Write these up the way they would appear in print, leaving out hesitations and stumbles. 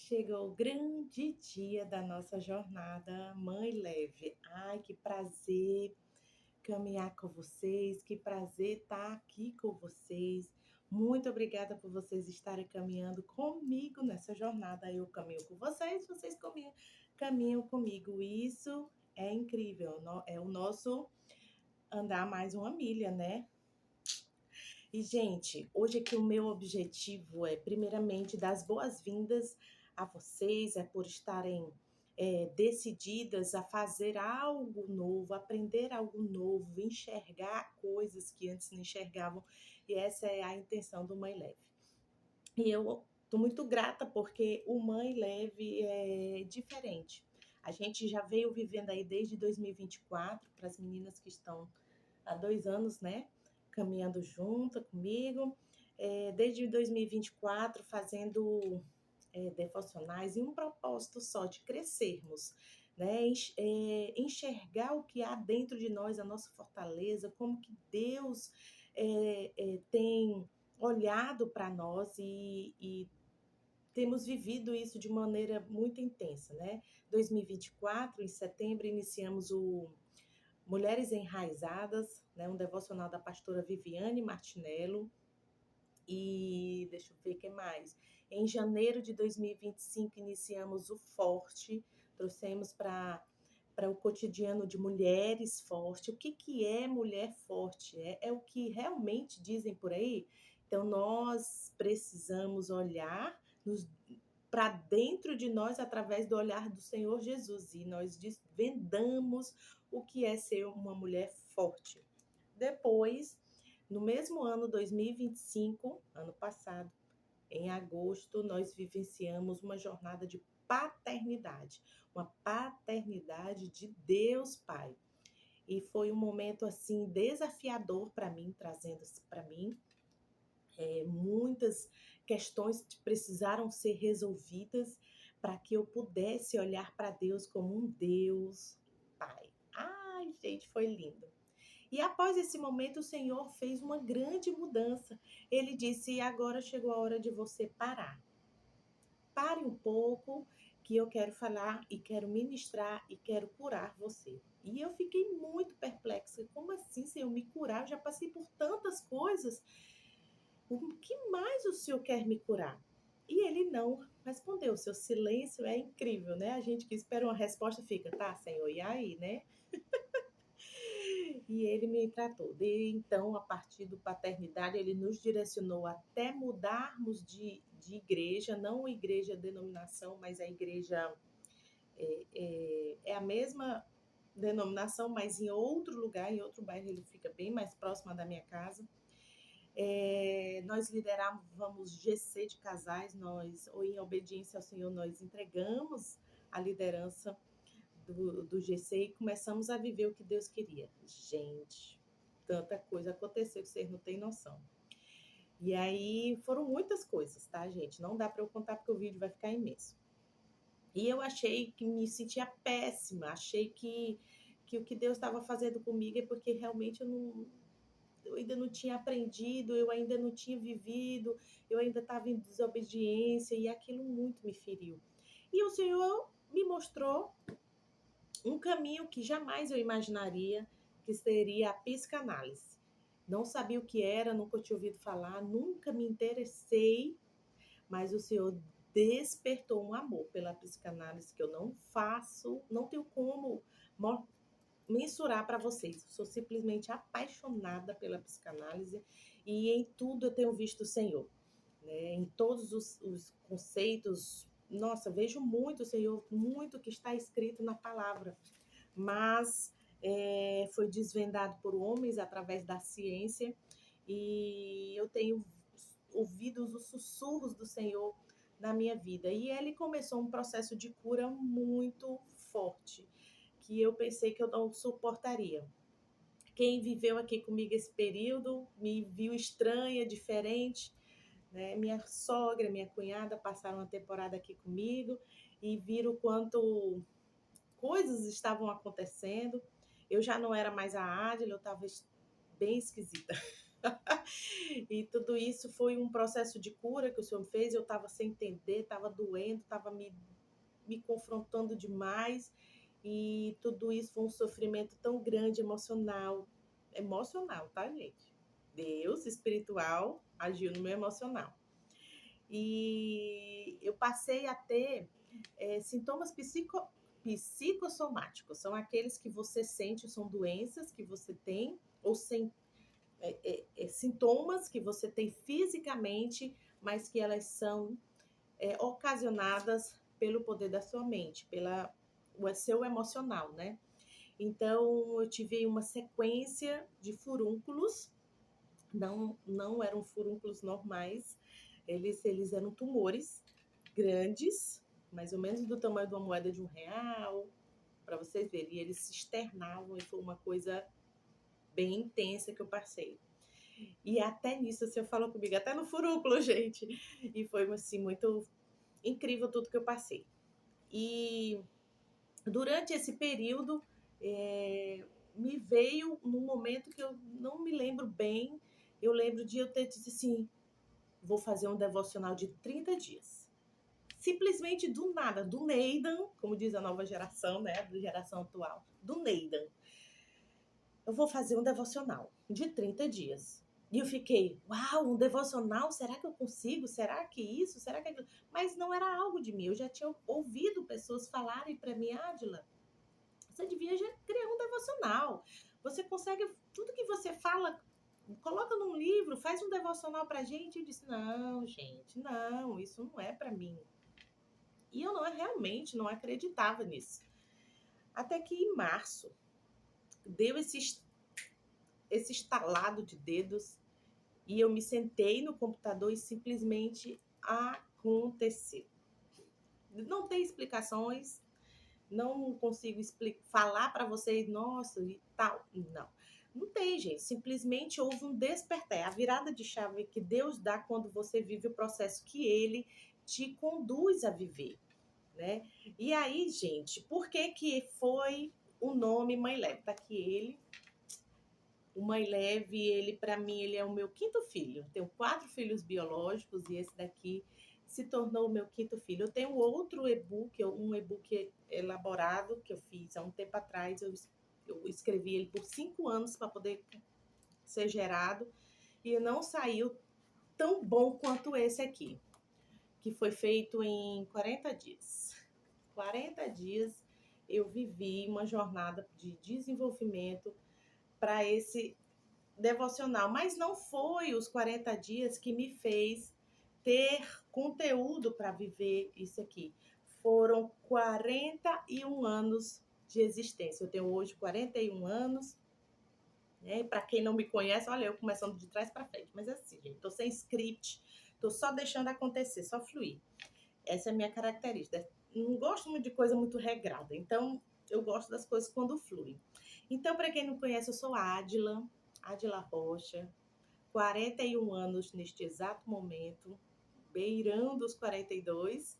Chegou o grande dia da nossa jornada Mãe Leve. Ai, que prazer caminhar com vocês, que prazer estar aqui com vocês. Muito obrigada por vocês estarem caminhando comigo nessa jornada. Eu caminho com vocês, vocês caminham comigo. Isso é incrível, é o nosso andar mais uma milha, né? E, gente, hoje aqui o meu objetivo é, primeiramente, dar as boas-vindas a vocês, é por estarem decididas a fazer algo novo, aprender algo novo, enxergar coisas que antes não enxergavam. E essa é a intenção do Mãe Leve. E eu estou muito grata porque o Mãe Leve é diferente. A gente já veio vivendo aí desde 2024, para as meninas que estão há 2 anos, né? Caminhando junto comigo. Desde 2024, fazendo devocionais e um propósito só de crescermos, né? Enxergar o que há dentro de nós, a nossa fortaleza, como que Deus tem olhado para nós e temos vivido isso de maneira muito intensa, né? 2024, em setembro, iniciamos o Mulheres Enraizadas, né, um devocional da pastora Viviane Martinello. E deixa eu ver o que mais. Em janeiro de 2025, iniciamos o Forte, trouxemos para o cotidiano de mulheres forte. O que é mulher forte? É o que realmente dizem por aí? Então, nós precisamos olhar para dentro de nós através do olhar do Senhor Jesus e nós desvendamos o que é ser uma mulher forte. Depois, no mesmo ano 2025, ano passado, em agosto, nós vivenciamos uma jornada de paternidade, uma paternidade de Deus Pai. E foi um momento assim desafiador para mim, trazendo para mim muitas questões que precisaram ser resolvidas para que eu pudesse olhar para Deus como um Deus Pai. Ai, gente, foi lindo. E após esse momento, o Senhor fez uma grande mudança. Ele disse: agora chegou a hora de você parar. Pare um pouco, que eu quero falar e quero ministrar e quero curar você. E eu fiquei muito perplexa. Como assim, Senhor, me curar? Eu já passei por tantas coisas. O que mais o Senhor quer me curar? E ele não respondeu. O seu silêncio é incrível, né? A gente que espera uma resposta fica, tá, Senhor, e aí, né? E ele me tratou. De então, a partir do paternidade, ele nos direcionou até mudarmos de igreja, não igreja denominação, mas a igreja é a mesma denominação, mas em outro lugar, em outro bairro, ele fica bem mais próximo da minha casa. Nós liderávamos GC de casais, ou em obediência ao Senhor, nós entregamos a liderança do GC e começamos a viver o que Deus queria. Gente, tanta coisa aconteceu que vocês não têm noção. E aí foram muitas coisas, tá, gente? Não dá para eu contar porque o vídeo vai ficar imenso. E eu achei que me sentia péssima, achei que o que Deus estava fazendo comigo é porque realmente eu ainda não tinha aprendido, eu ainda não tinha vivido, eu ainda estava em desobediência e aquilo muito me feriu. E o Senhor me mostrou um caminho que jamais eu imaginaria, que seria a psicanálise. Não sabia o que era, nunca tinha ouvido falar, nunca me interessei, mas o Senhor despertou um amor pela psicanálise que eu não faço, não tenho como mensurar para vocês. Eu sou simplesmente apaixonada pela psicanálise e em tudo eu tenho visto o Senhor, né? Em todos os conceitos, nossa, vejo muito o Senhor, muito que está escrito na palavra, mas foi desvendado por homens através da ciência e eu tenho ouvido os sussurros do Senhor na minha vida. E ele começou um processo de cura muito forte, que eu pensei que eu não suportaria. Quem viveu aqui comigo esse período me viu estranha, diferente, né? Minha sogra, minha cunhada passaram uma temporada aqui comigo e viram quanto coisas estavam acontecendo. Eu já não era mais a Adila, eu estava bem esquisita. E tudo isso foi um processo de cura que o Senhor fez. Eu estava sem entender, estava doendo, estava me confrontando demais. E tudo isso foi um sofrimento tão grande, emocional. Emocional, tá, gente? Deus espiritual agiu no meu emocional. E eu passei a ter sintomas psicossomáticos. São aqueles que você sente, são doenças que você tem, ou sintomas que você tem fisicamente, mas que elas são ocasionadas pelo poder da sua mente, pela o seu emocional, né? Então, eu tive uma sequência de furúnculos, não eram furúnculos normais, eles eram tumores grandes, mais ou menos do tamanho de uma moeda de R$ 1, para vocês verem, e eles se externavam, e foi uma coisa bem intensa que eu passei. E até nisso, o senhor falou comigo, até no furúnculo, gente. E foi, assim, muito incrível tudo que eu passei. E durante esse período, me veio num momento que eu não me lembro bem. Eu lembro de eu ter dito assim, vou fazer um devocional de 30 dias. Simplesmente do nada, do Neidan, como diz a nova geração, né, da geração atual, do Neidan. Eu vou fazer um devocional de 30 dias. E eu fiquei, uau, um devocional? Será que eu consigo? Será que isso? Será que aquilo? Mas não era algo de mim. Eu já tinha ouvido pessoas falarem para mim, Ádila, você devia já criar um devocional. Você consegue, tudo que você fala, coloca num livro, faz um devocional pra gente. Eu disse, não, gente, não, isso não é para mim. E eu realmente não acreditava nisso. Até que em março, deu esse estalado de dedos e eu me sentei no computador e simplesmente aconteceu. Não tem explicações, não consigo falar para vocês, nossa, e tal. Não tem, gente. Simplesmente houve um despertar. É a virada de chave que Deus dá quando você vive o processo que Ele te conduz a viver, né? E aí, gente, por que que foi o nome Mãe Leve? Tá aqui ele. O Mãe Leve, ele para mim, ele é o meu quinto filho. Eu tenho 4 filhos biológicos e esse daqui se tornou o meu quinto filho. Eu tenho outro e-book, um e-book elaborado que eu fiz há um tempo atrás. Eu escrevi ele por 5 anos para poder ser gerado e não saiu tão bom quanto esse aqui, que foi feito em 40 dias. 40 dias eu vivi uma jornada de desenvolvimento para esse devocional, mas não foi os 40 dias que me fez ter conteúdo para viver isso aqui. Foram 41 anos de existência. Eu tenho hoje 41 anos, né? Para quem não me conhece, olha, eu começando de trás para frente, mas assim, gente, tô sem script, tô só deixando acontecer, só fluir. Essa é a minha característica. Não gosto muito de coisa muito regrada, então eu gosto das coisas quando fluem. Então, para quem não conhece, eu sou Ádila Rocha, 41 anos neste exato momento, beirando os 42.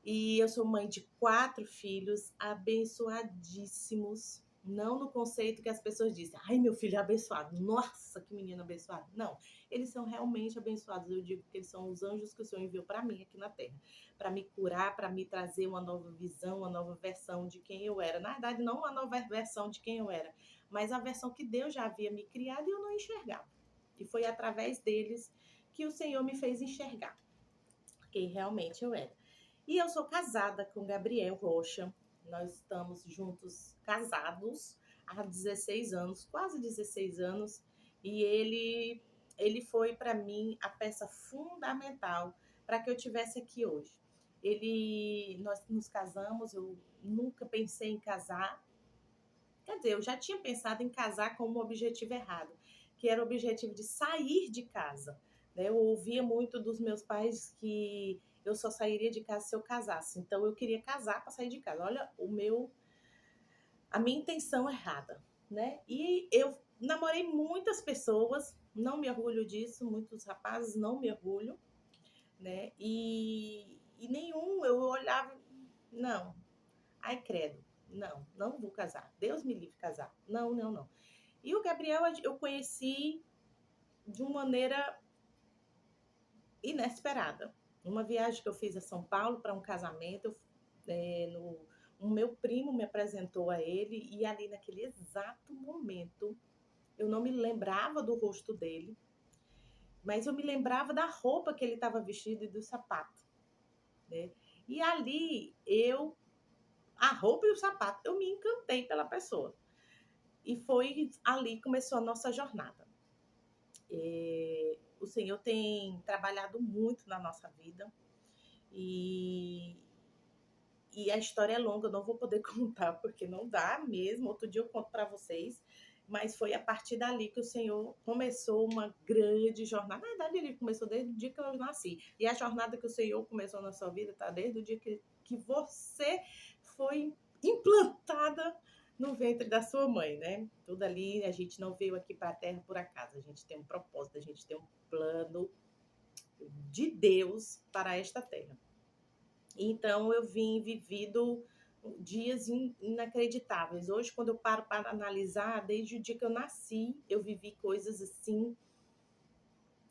E eu sou mãe de 4 filhos abençoadíssimos. Não no conceito que as pessoas dizem, ai, meu filho é abençoado, nossa, que menino abençoado. Não, eles são realmente abençoados. Eu digo que eles são os anjos que o Senhor enviou para mim aqui na Terra, para me curar, para me trazer uma nova visão, uma nova versão de quem eu era. Na verdade, não uma nova versão de quem eu era, mas a versão que Deus já havia me criado e eu não enxergava. E foi através deles que o Senhor me fez enxergar quem realmente eu era. E eu sou casada com Gabriel Rocha. Nós estamos juntos, casados, há 16 anos, quase 16 anos. E ele foi, para mim, a peça fundamental para que eu estivesse aqui hoje. Nós nos casamos, eu nunca pensei em casar. Quer dizer, eu já tinha pensado em casar com um objetivo errado, que era o objetivo de sair de casa, né? Eu ouvia muito dos meus pais que eu só sairia de casa se eu casasse. Então eu queria casar para sair de casa. Olha, a minha intenção errada, né? E eu namorei muitas pessoas, não me orgulho disso, muitos rapazes, não me orgulho, né? E nenhum eu olhava, não, ai credo, não vou casar. Deus me livre casar. Não. E o Gabriel eu conheci de uma maneira inesperada. Uma viagem que eu fiz a São Paulo para um casamento, o meu primo me apresentou a ele e ali naquele exato momento eu não me lembrava do rosto dele, mas eu me lembrava da roupa que ele estava vestido e do sapato, né? E ali a roupa e o sapato, eu me encantei pela pessoa. E foi ali que começou a nossa jornada. O Senhor tem trabalhado muito na nossa vida e, e a história é longa, eu não vou poder contar porque não dá mesmo. Outro dia eu conto para vocês, mas foi a partir dali que o Senhor começou uma grande jornada. Na verdade, ele começou desde o dia que eu nasci. E a jornada que o Senhor começou na sua vida está desde o dia que você foi implantada no ventre da sua mãe, né? Tudo ali, a gente não veio aqui para a Terra por acaso. A gente tem um propósito, a gente tem um plano de Deus para esta terra. Então, eu vim vivido dias inacreditáveis. Hoje, quando eu paro para analisar, desde o dia que eu nasci, eu vivi coisas assim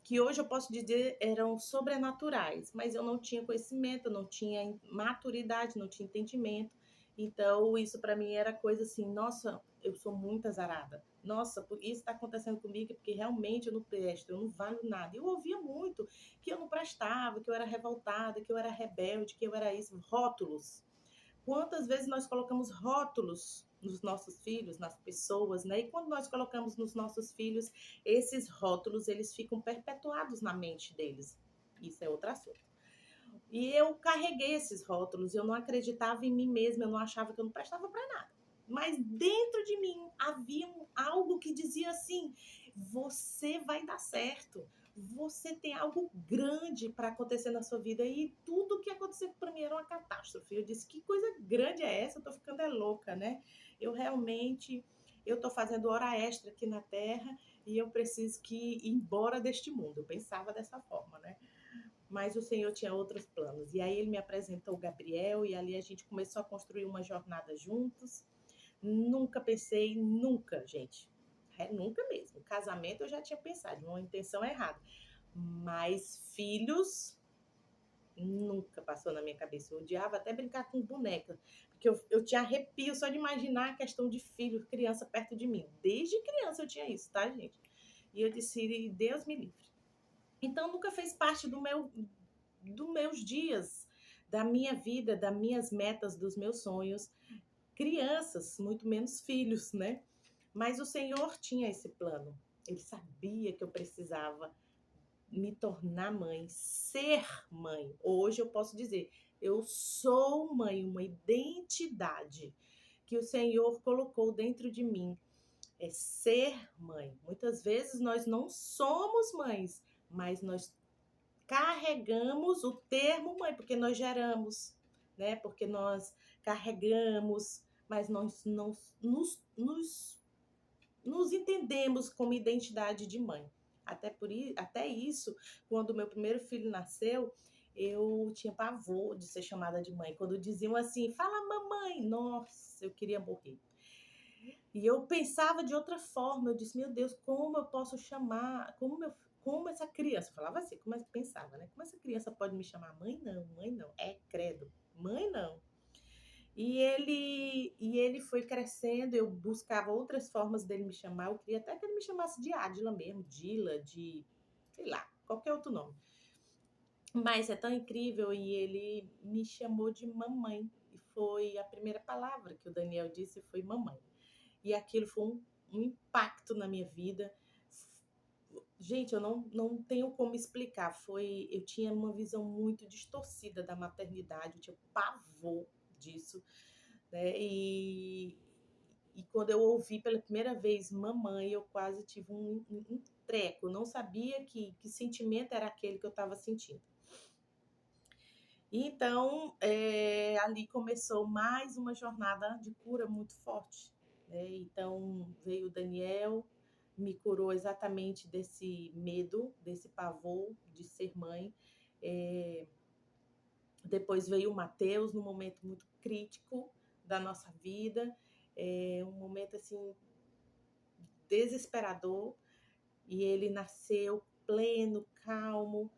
que hoje eu posso dizer eram sobrenaturais, mas eu não tinha conhecimento, eu não tinha maturidade, não tinha entendimento. Então, isso para mim era coisa assim, nossa, eu sou muito azarada. Nossa, isso está acontecendo comigo porque realmente eu não presto, eu não valho nada. Eu ouvia muito que eu não prestava, que eu era revoltada, que eu era rebelde, que eu era isso, rótulos. Quantas vezes nós colocamos rótulos nos nossos filhos, nas pessoas, né? E quando nós colocamos nos nossos filhos, esses rótulos, eles ficam perpetuados na mente deles. Isso é outro assunto. E eu carreguei esses rótulos, eu não acreditava em mim mesma, eu não achava que eu não prestava para nada. Mas dentro de mim havia algo que dizia assim: você vai dar certo, você tem algo grande para acontecer na sua vida. E tudo que aconteceu para mim era uma catástrofe. Eu disse: que coisa grande é essa? Eu tô ficando louca, né? Eu realmente, eu tô fazendo hora extra aqui na Terra e eu preciso ir embora deste mundo. Eu pensava dessa forma, né? Mas o Senhor tinha outros planos. E aí ele me apresentou o Gabriel e ali a gente começou a construir uma jornada juntos. Nunca pensei, nunca, gente. Nunca mesmo. Casamento eu já tinha pensado, uma intenção errada. Mas filhos, nunca passou na minha cabeça. Eu odiava até brincar com boneca. Porque eu tinha arrepio só de imaginar a questão de filho, criança perto de mim. Desde criança eu tinha isso, tá, gente? E eu disse, Deus me livre. Então nunca fez parte dos meus dias, da minha vida, das minhas metas, dos meus sonhos. Crianças, muito menos filhos, né? Mas o Senhor tinha esse plano. Ele sabia que eu precisava me tornar mãe, ser mãe. Hoje eu posso dizer, eu sou mãe, uma identidade que o Senhor colocou dentro de mim. É ser mãe. Muitas vezes nós não somos mães, mas nós carregamos o termo mãe, porque nós geramos, né? Porque nós carregamos, mas nós não nos entendemos como identidade de mãe. Até isso, quando o meu primeiro filho nasceu, eu tinha pavor de ser chamada de mãe. Quando diziam assim, fala mamãe, nossa, eu queria morrer. E eu pensava de outra forma, eu disse, meu Deus, como eu posso chamar, como essa criança, eu falava assim, como eu pensava, né? Como essa criança pode me chamar mãe não, é credo, mãe não. E ele foi crescendo, eu buscava outras formas dele me chamar, eu queria até que ele me chamasse de Adila mesmo, Dila, sei lá, qualquer outro nome. Mas é tão incrível e ele me chamou de mamãe. E foi a primeira palavra que o Daniel disse, foi mamãe. E aquilo foi um impacto na minha vida. Gente, eu não tenho como explicar. Eu tinha uma visão muito distorcida da maternidade, eu tinha pavor disso, né? E quando eu ouvi pela primeira vez mamãe, eu quase tive um treco. Eu não sabia que sentimento era aquele que eu estava sentindo. Então, ali começou mais uma jornada de cura muito forte, né? Então, veio o Daniel, me curou exatamente desse medo, desse pavor de ser mãe. Depois veio o Mateus, num momento muito crítico da nossa vida, um momento assim desesperador. e ele nasceu pleno, calmo,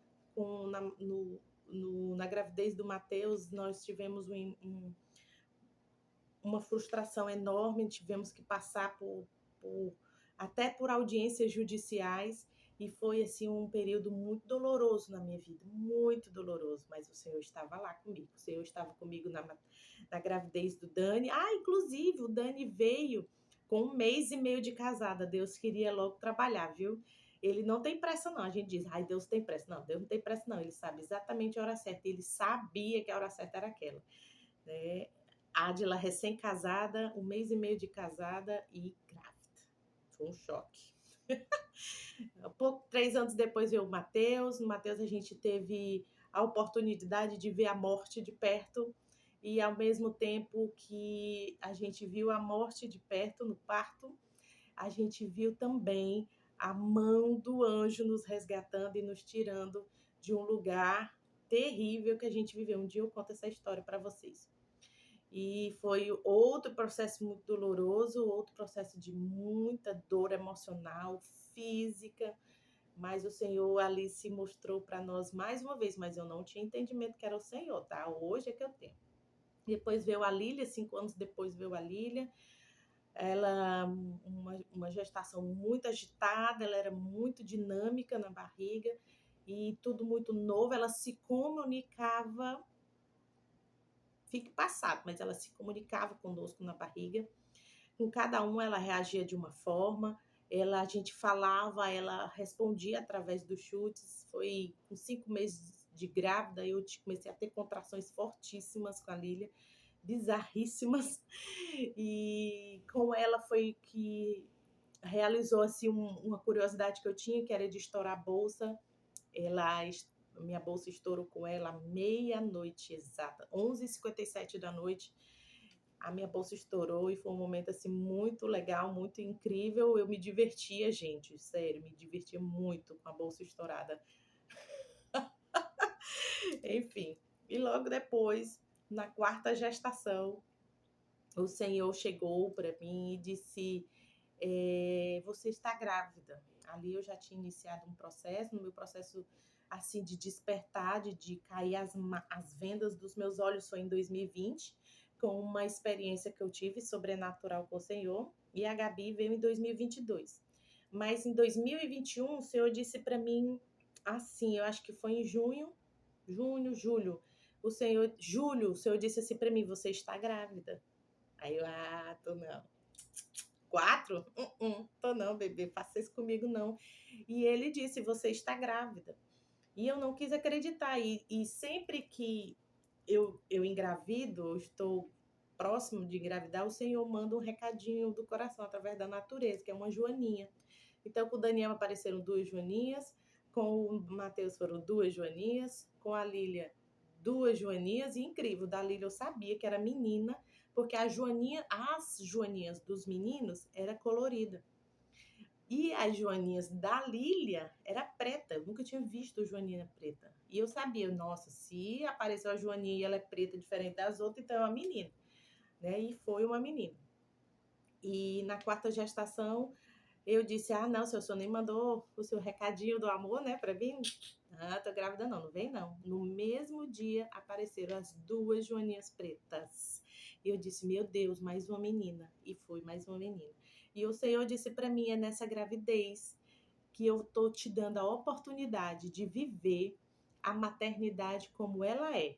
na gravidez do Mateus, nós tivemos uma frustração enorme, tivemos que passar até por audiências judiciais, e foi assim um período muito doloroso na minha vida, muito doloroso, mas o Senhor estava lá comigo, o Senhor estava comigo na gravidez do Dani. Inclusive o Dani veio com 1 mês e meio de casada, Deus queria logo trabalhar, viu? Ele não tem pressa não, a gente diz, Deus tem pressa. Não, Deus não tem pressa não, ele sabe exatamente a hora certa, ele sabia que a hora certa era aquela, né? Adila recém-casada, 1 mês e meio de casada e grávida. Foi um choque. 3 anos depois veio o Mateus. No Mateus a gente teve a oportunidade de ver a morte de perto, e ao mesmo tempo que a gente viu a morte de perto no parto, a gente viu também a mão do anjo nos resgatando e nos tirando de um lugar terrível que a gente viveu. Um dia eu conto essa história para vocês. E foi outro processo muito doloroso, outro processo de muita dor emocional, física, mas o Senhor ali se mostrou para nós mais uma vez, mas eu não tinha entendimento que era o Senhor, tá? Hoje é que eu tenho. Depois veio a Lília, 5 anos depois veio a Lília. Ela, uma gestação muito agitada, ela era muito dinâmica na barriga e tudo muito novo. Ela se comunicava, fique passado, mas ela se comunicava conosco na barriga. Com cada um ela reagia de uma forma, a gente falava, ela respondia através dos chutes. Foi com 5 meses de grávida, eu comecei a ter contrações fortíssimas com a Lília, bizarríssimas, e com ela foi que realizou assim uma curiosidade que eu tinha, que era de estourar a bolsa. Minha bolsa estourou com ela meia-noite exata, 11h57 da noite. A minha bolsa estourou e foi um momento assim muito legal, muito incrível. Eu me divertia, gente, sério, me divertia muito com a bolsa estourada. Enfim, e logo depois, na 4ª gestação, o Senhor chegou para mim e disse: você está grávida. Ali eu já tinha iniciado um processo, no meu processo assim de despertar, de cair as vendas dos meus olhos, foi em 2020, com uma experiência que eu tive sobrenatural com o Senhor, e a Gabi veio em 2022. Mas em 2021, o Senhor disse para mim assim, eu acho que foi em julho, julho, o Senhor disse assim para mim: você está grávida. Aí eu, tô não. 4? Tô não, bebê, faça isso comigo não. E ele disse: você está grávida. E eu não quis acreditar. E sempre que eu engravido, eu estou próximo de engravidar, o Senhor manda um recadinho do coração através da natureza, que é uma joaninha. Então, com o Daniel apareceram 2 joaninhas, com o Mateus foram 2 joaninhas, com a Lília 2 joaninhas, e incrível, da Lília eu sabia que era menina, porque as joaninhas dos meninos era colorida. E as joaninhas da Lília era preta. Eu nunca tinha visto joaninha preta. E eu sabia, nossa, se apareceu a joaninha e ela é preta diferente das outras, então é uma menina, né? E foi uma menina. E na 4ª gestação, eu disse: não, seu senhor nem mandou o seu recadinho do amor, né, pra vir? Tô grávida não vem não. No mesmo dia, apareceram as 2 joaninhas pretas. E eu disse: meu Deus, mais uma menina. E foi mais uma menina. E o Senhor disse para mim: é nessa gravidez que eu tô te dando a oportunidade de viver a maternidade como ela é.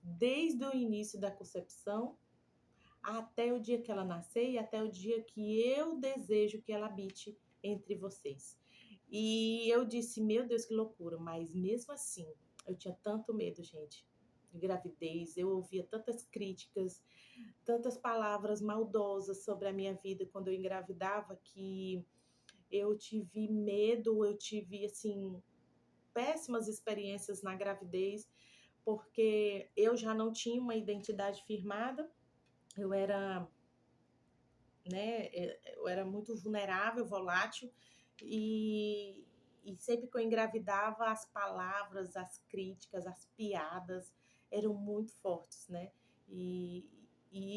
Desde o início da concepção até o dia que ela nascer e até o dia que eu desejo que ela habite entre vocês. E eu disse: meu Deus, que loucura. Mas mesmo assim, eu tinha tanto medo, gente, de gravidez. Eu ouvia tantas críticas, tantas palavras maldosas sobre a minha vida quando eu engravidava, que eu tive medo, eu tive, assim, péssimas experiências na gravidez, porque eu já não tinha uma identidade firmada. Eu era, né, eu era muito vulnerável, volátil, e sempre que eu engravidava, as palavras, as críticas, as piadas eram muito fortes, né? E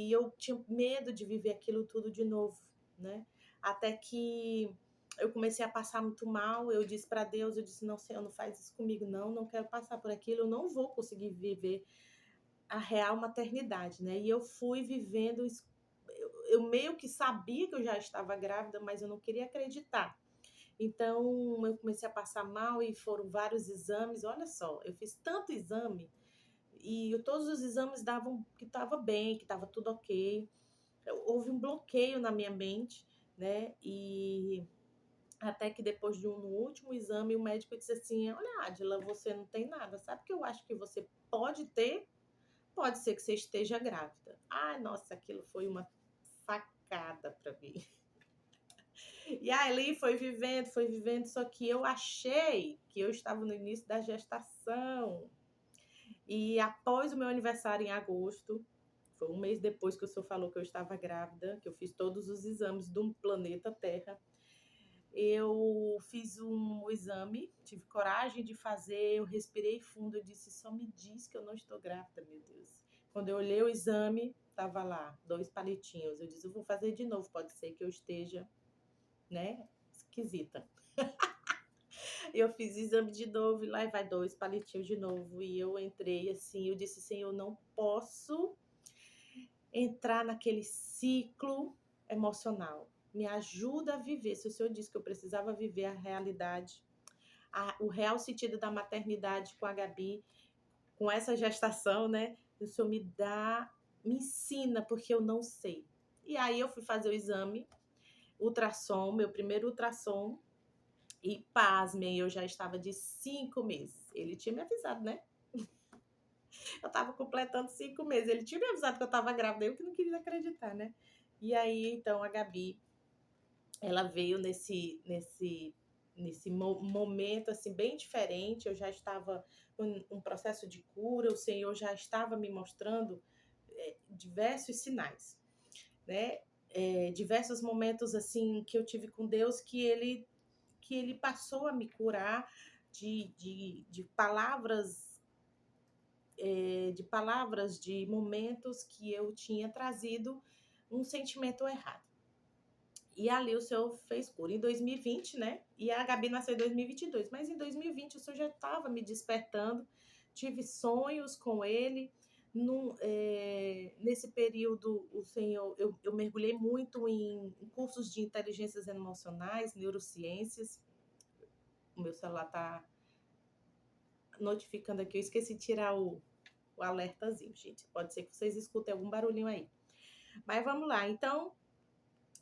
eu tinha medo de viver aquilo tudo de novo, né? Até que eu comecei a passar muito mal, eu disse para Deus, eu disse, não, Senhor, não faz isso comigo, não quero passar por aquilo, eu não vou conseguir viver a real maternidade, né? E eu fui vivendo, eu meio que sabia que eu já estava grávida, mas eu não queria acreditar. Então, eu comecei a passar mal e foram vários exames. Olha só, eu fiz tanto exame e todos os exames davam que estava bem, que estava tudo ok. Houve um bloqueio na minha mente, né? E até que depois de no último exame, o médico disse assim: Olha, Adila, você não tem nada. Sabe o que eu acho que você pode ter? Pode ser que você esteja grávida. Ai, nossa, aquilo foi uma facada para mim. E aí foi vivendo, só que eu achei que eu estava no início da gestação. E após o meu aniversário em agosto, foi um mês depois que o senhor falou que eu estava grávida, que eu fiz todos os exames do planeta Terra. Eu fiz um exame, tive coragem de fazer, eu respirei fundo, eu disse, só me diz que eu não estou grávida, meu Deus. Quando eu olhei o exame, tava lá, 2 palitinhos. Eu disse, eu vou fazer de novo, pode ser que eu esteja, né, esquisita. Eu fiz exame de novo e lá vai 2 palitinhos de novo. E eu entrei assim, eu disse, Senhor, eu não posso entrar naquele ciclo emocional. Me ajuda a viver. Se o Senhor disse que eu precisava viver a realidade, o real sentido da maternidade com a Gabi, com essa gestação, né? O Senhor me ensina, porque eu não sei. E aí eu fui fazer o exame, ultrassom, meu primeiro ultrassom, e pasmem, eu já estava de 5 meses. Ele tinha me avisado, né? Eu estava completando 5 meses. Ele tinha me avisado que eu estava grávida, eu que não queria acreditar, né? E aí, então, a Gabi, ela veio nesse momento, assim, bem diferente. Eu já estava em um processo de cura, o Senhor já estava me mostrando diversos sinais, né? Diversos momentos, assim, que eu tive com Deus, que ele passou a me curar de palavras, de momentos que eu tinha trazido um sentimento errado. E ali o Senhor fez cura. Em 2020, né? E a Gabi nasceu em 2022. Mas em 2020 o Senhor já estava me despertando. Tive sonhos com ele. Nesse período, o Senhor, eu mergulhei muito em cursos de inteligências emocionais, neurociências. O meu celular está notificando aqui. Eu esqueci de tirar o alertazinho, gente. Pode ser que vocês escutem algum barulhinho aí. Mas vamos lá. Então,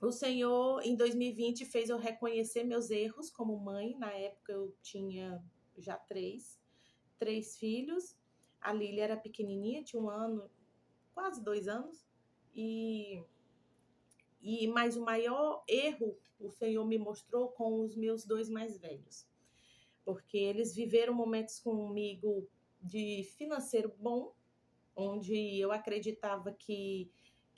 o Senhor, em 2020, fez eu reconhecer meus erros como mãe. Na época, eu tinha já três filhos. A Lília era pequenininha, tinha 1 ano, quase 2 anos. Mas o maior erro, o Senhor me mostrou com os meus 2 mais velhos. Porque eles viveram momentos comigo de financeiro bom, onde eu acreditava que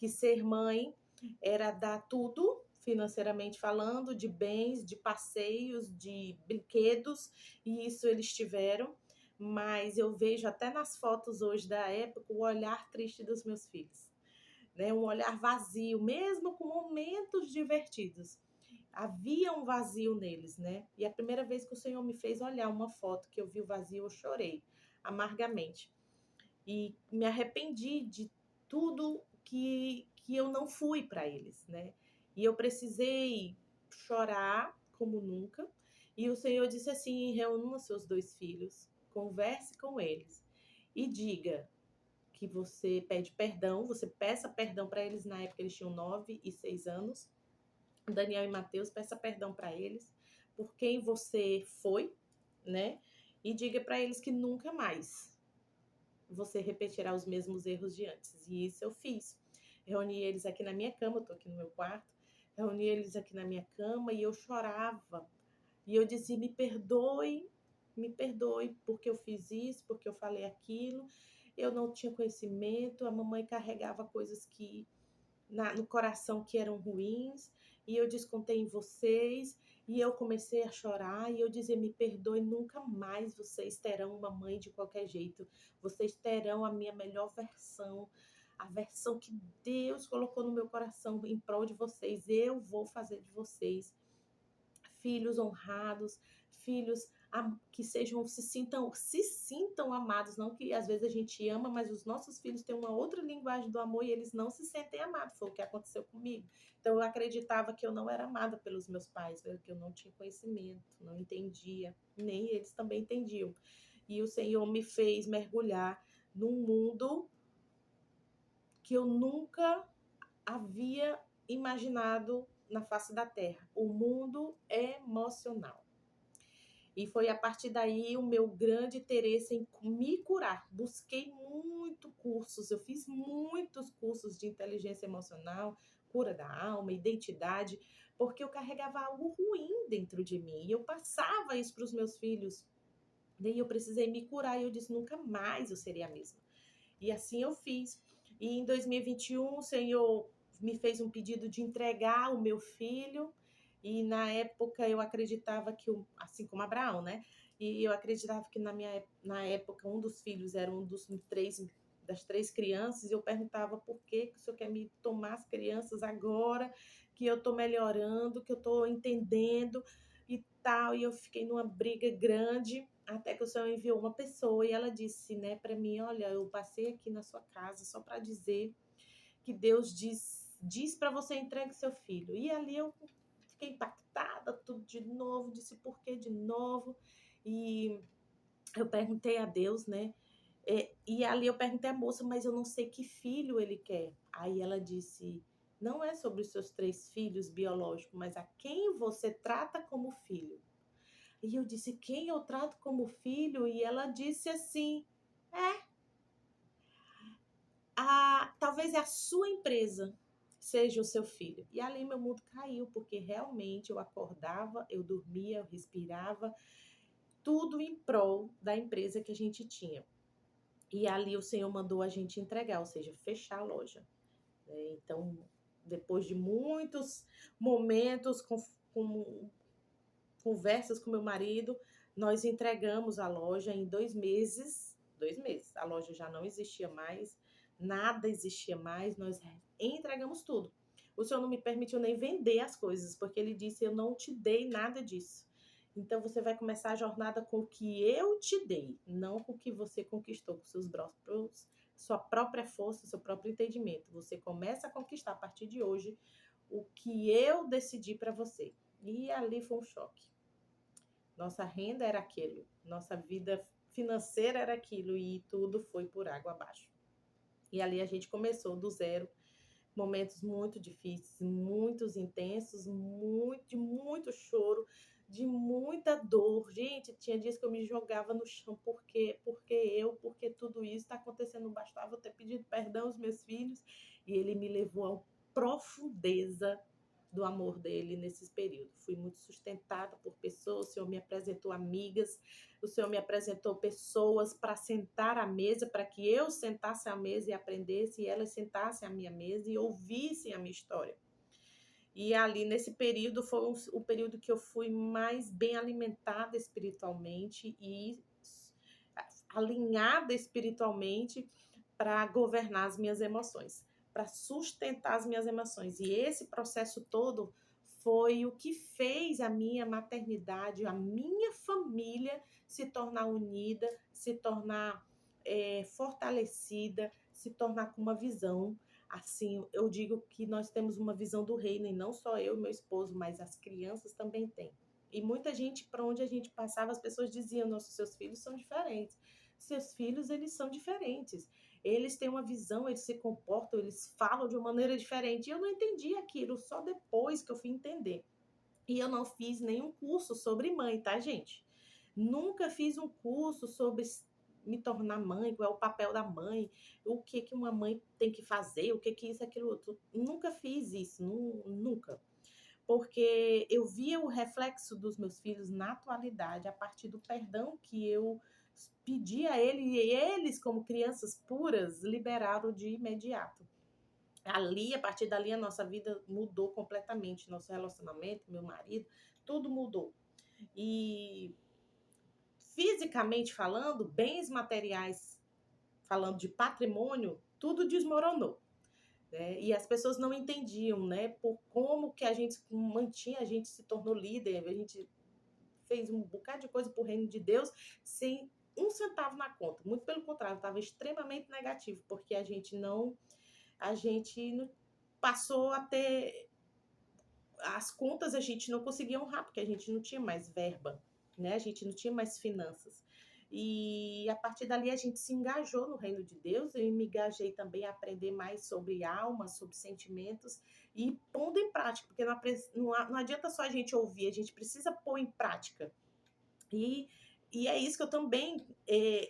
ser mãe era dar tudo, financeiramente falando, de bens, de passeios, de brinquedos, e isso eles tiveram. Mas eu vejo até nas fotos hoje da época o olhar triste dos meus filhos, né? Um olhar vazio, mesmo com momentos divertidos. Havia um vazio neles, né? E a primeira vez que o Senhor me fez olhar uma foto que eu vi o vazio, eu chorei amargamente. E me arrependi de tudo que eu não fui para eles, né? E eu precisei chorar como nunca. E o Senhor disse assim: reúna seus 2 filhos, converse com eles e diga que você pede perdão, você peça perdão para eles. Na época eles tinham 9 e 6 anos. Daniel e Mateus, peça perdão para eles por quem você foi, né? E diga para eles que nunca mais você repetirá os mesmos erros de antes. E isso eu fiz. Reuni eles aqui na minha cama, eu tô aqui no meu quarto. Reuni eles aqui na minha cama e eu chorava. E eu dizia: me perdoe porque eu fiz isso, porque eu falei aquilo. Eu não tinha conhecimento, a mamãe carregava coisas que no coração que eram ruins, e eu descontei em vocês, e eu comecei a chorar, e eu dizia: me perdoe, nunca mais vocês terão uma mãe de qualquer jeito, vocês terão a minha melhor versão, a versão que Deus colocou no meu coração em prol de vocês, eu vou fazer de vocês filhos honrados, filhos que se sintam amados, não que às vezes a gente ama, mas os nossos filhos têm uma outra linguagem do amor e eles não se sentem amados, foi o que aconteceu comigo. Então eu acreditava que eu não era amada pelos meus pais, que eu não tinha conhecimento, não entendia, nem eles também entendiam. E o Senhor me fez mergulhar num mundo que eu nunca havia imaginado na face da terra, o mundo emocional. E foi a partir daí o meu grande interesse em me curar. Busquei muito cursos, eu fiz muitos cursos de inteligência emocional, cura da alma, identidade, porque eu carregava algo ruim dentro de mim. E eu passava isso para os meus filhos. Daí eu precisei me curar e eu disse, nunca mais eu seria a mesma. E assim eu fiz. E em 2021, o Senhor me fez um pedido de entregar o meu filho. E na época eu acreditava que, assim como Abraão, né? E eu acreditava que na época um dos filhos era um das três crianças. E eu perguntava por que o Senhor quer me tomar as crianças agora, que eu estou melhorando, que eu estou entendendo e tal. E eu fiquei numa briga grande. Até que o Senhor enviou uma pessoa e ela disse, né, para mim, olha, eu passei aqui na sua casa só para dizer que Deus diz para você entregue seu filho. E ali eu fiquei impactada, tudo de novo, disse por que de novo. E eu perguntei a Deus, né? E ali eu perguntei à moça, mas eu não sei que filho ele quer. Aí ela disse, não é sobre os seus 3 filhos biológicos, mas a quem você trata como filho. E eu disse, quem eu trato como filho? E ela disse assim, talvez a sua empresa seja o seu filho. E ali meu mundo caiu, porque realmente eu acordava, eu dormia, eu respirava, tudo em prol da empresa que a gente tinha. E ali o Senhor mandou a gente entregar, ou seja, fechar a loja. Então, depois de muitos momentos com conversas com meu marido, nós entregamos a loja em 2 meses. 2 meses. A loja já não existia mais, nada existia mais, nós entregamos tudo. O Senhor não me permitiu nem vender as coisas, porque ele disse, eu não te dei nada disso. Então você vai começar a jornada com o que eu te dei, não com o que você conquistou com seus próprios, sua própria força, seu próprio entendimento. Você começa a conquistar a partir de hoje o que eu decidi para você. E ali foi um choque. Nossa renda era aquilo, nossa vida financeira era aquilo e tudo foi por água abaixo. E ali a gente começou do zero, momentos muito difíceis, muitos intensos, muito choro, de muita dor. Gente, tinha dias que eu me jogava no chão, porque tudo isso está acontecendo, bastava eu ter pedido perdão aos meus filhos, e ele me levou à profundeza do amor dele nesses períodos. Fui muito sustentada por pessoas, o Senhor me apresentou amigas, o Senhor me apresentou pessoas para sentar à mesa, para que eu sentasse à mesa e aprendesse, e elas sentassem à minha mesa e ouvissem a minha história. E ali, nesse período, foi o período que eu fui mais bem alimentada espiritualmente e alinhada espiritualmente para governar as minhas emoções, para sustentar as minhas emoções. E esse processo todo foi o que fez a minha maternidade, a minha família se tornar unida, se tornar fortalecida, se tornar com uma visão. Assim, eu digo que nós temos uma visão do reino, e não só eu e meu esposo, mas as crianças também têm. E muita gente, para onde a gente passava, as pessoas diziam, nossos seus filhos são diferentes. Seus filhos, eles são diferentes. Eles têm uma visão, eles se comportam, eles falam de uma maneira diferente. E eu não entendi aquilo, só depois que eu fui entender. E eu não fiz nenhum curso sobre mãe, tá, gente? Nunca fiz um curso sobre me tornar mãe, qual é o papel da mãe, o que uma mãe tem que fazer, o que isso, aquilo outro. Nunca fiz isso, nunca. Porque eu via o reflexo dos meus filhos na atualidade, a partir do perdão que eu pedi a ele, e eles, como crianças puras, liberaram de imediato. Ali, a partir dali, a nossa vida mudou completamente, nosso relacionamento, meu marido, tudo mudou. E fisicamente falando, bens materiais, falando de patrimônio, tudo desmoronou. né? E as pessoas não entendiam, né? Por como que a gente mantinha, a gente se tornou líder, a gente fez um bocado de coisa para o reino de Deus sem um centavo na conta. Muito pelo contrário, estava extremamente negativo, porque a gente não passou a ter as contas, a gente não conseguia honrar, porque a gente não tinha mais verba, né? A gente não tinha mais finanças. E a partir dali a gente se engajou no reino de Deus, eu me engajei também a aprender mais sobre alma, sobre sentimentos e pondo em prática, porque não adianta só a gente ouvir, a gente precisa pôr em prática. E, e é isso que eu também,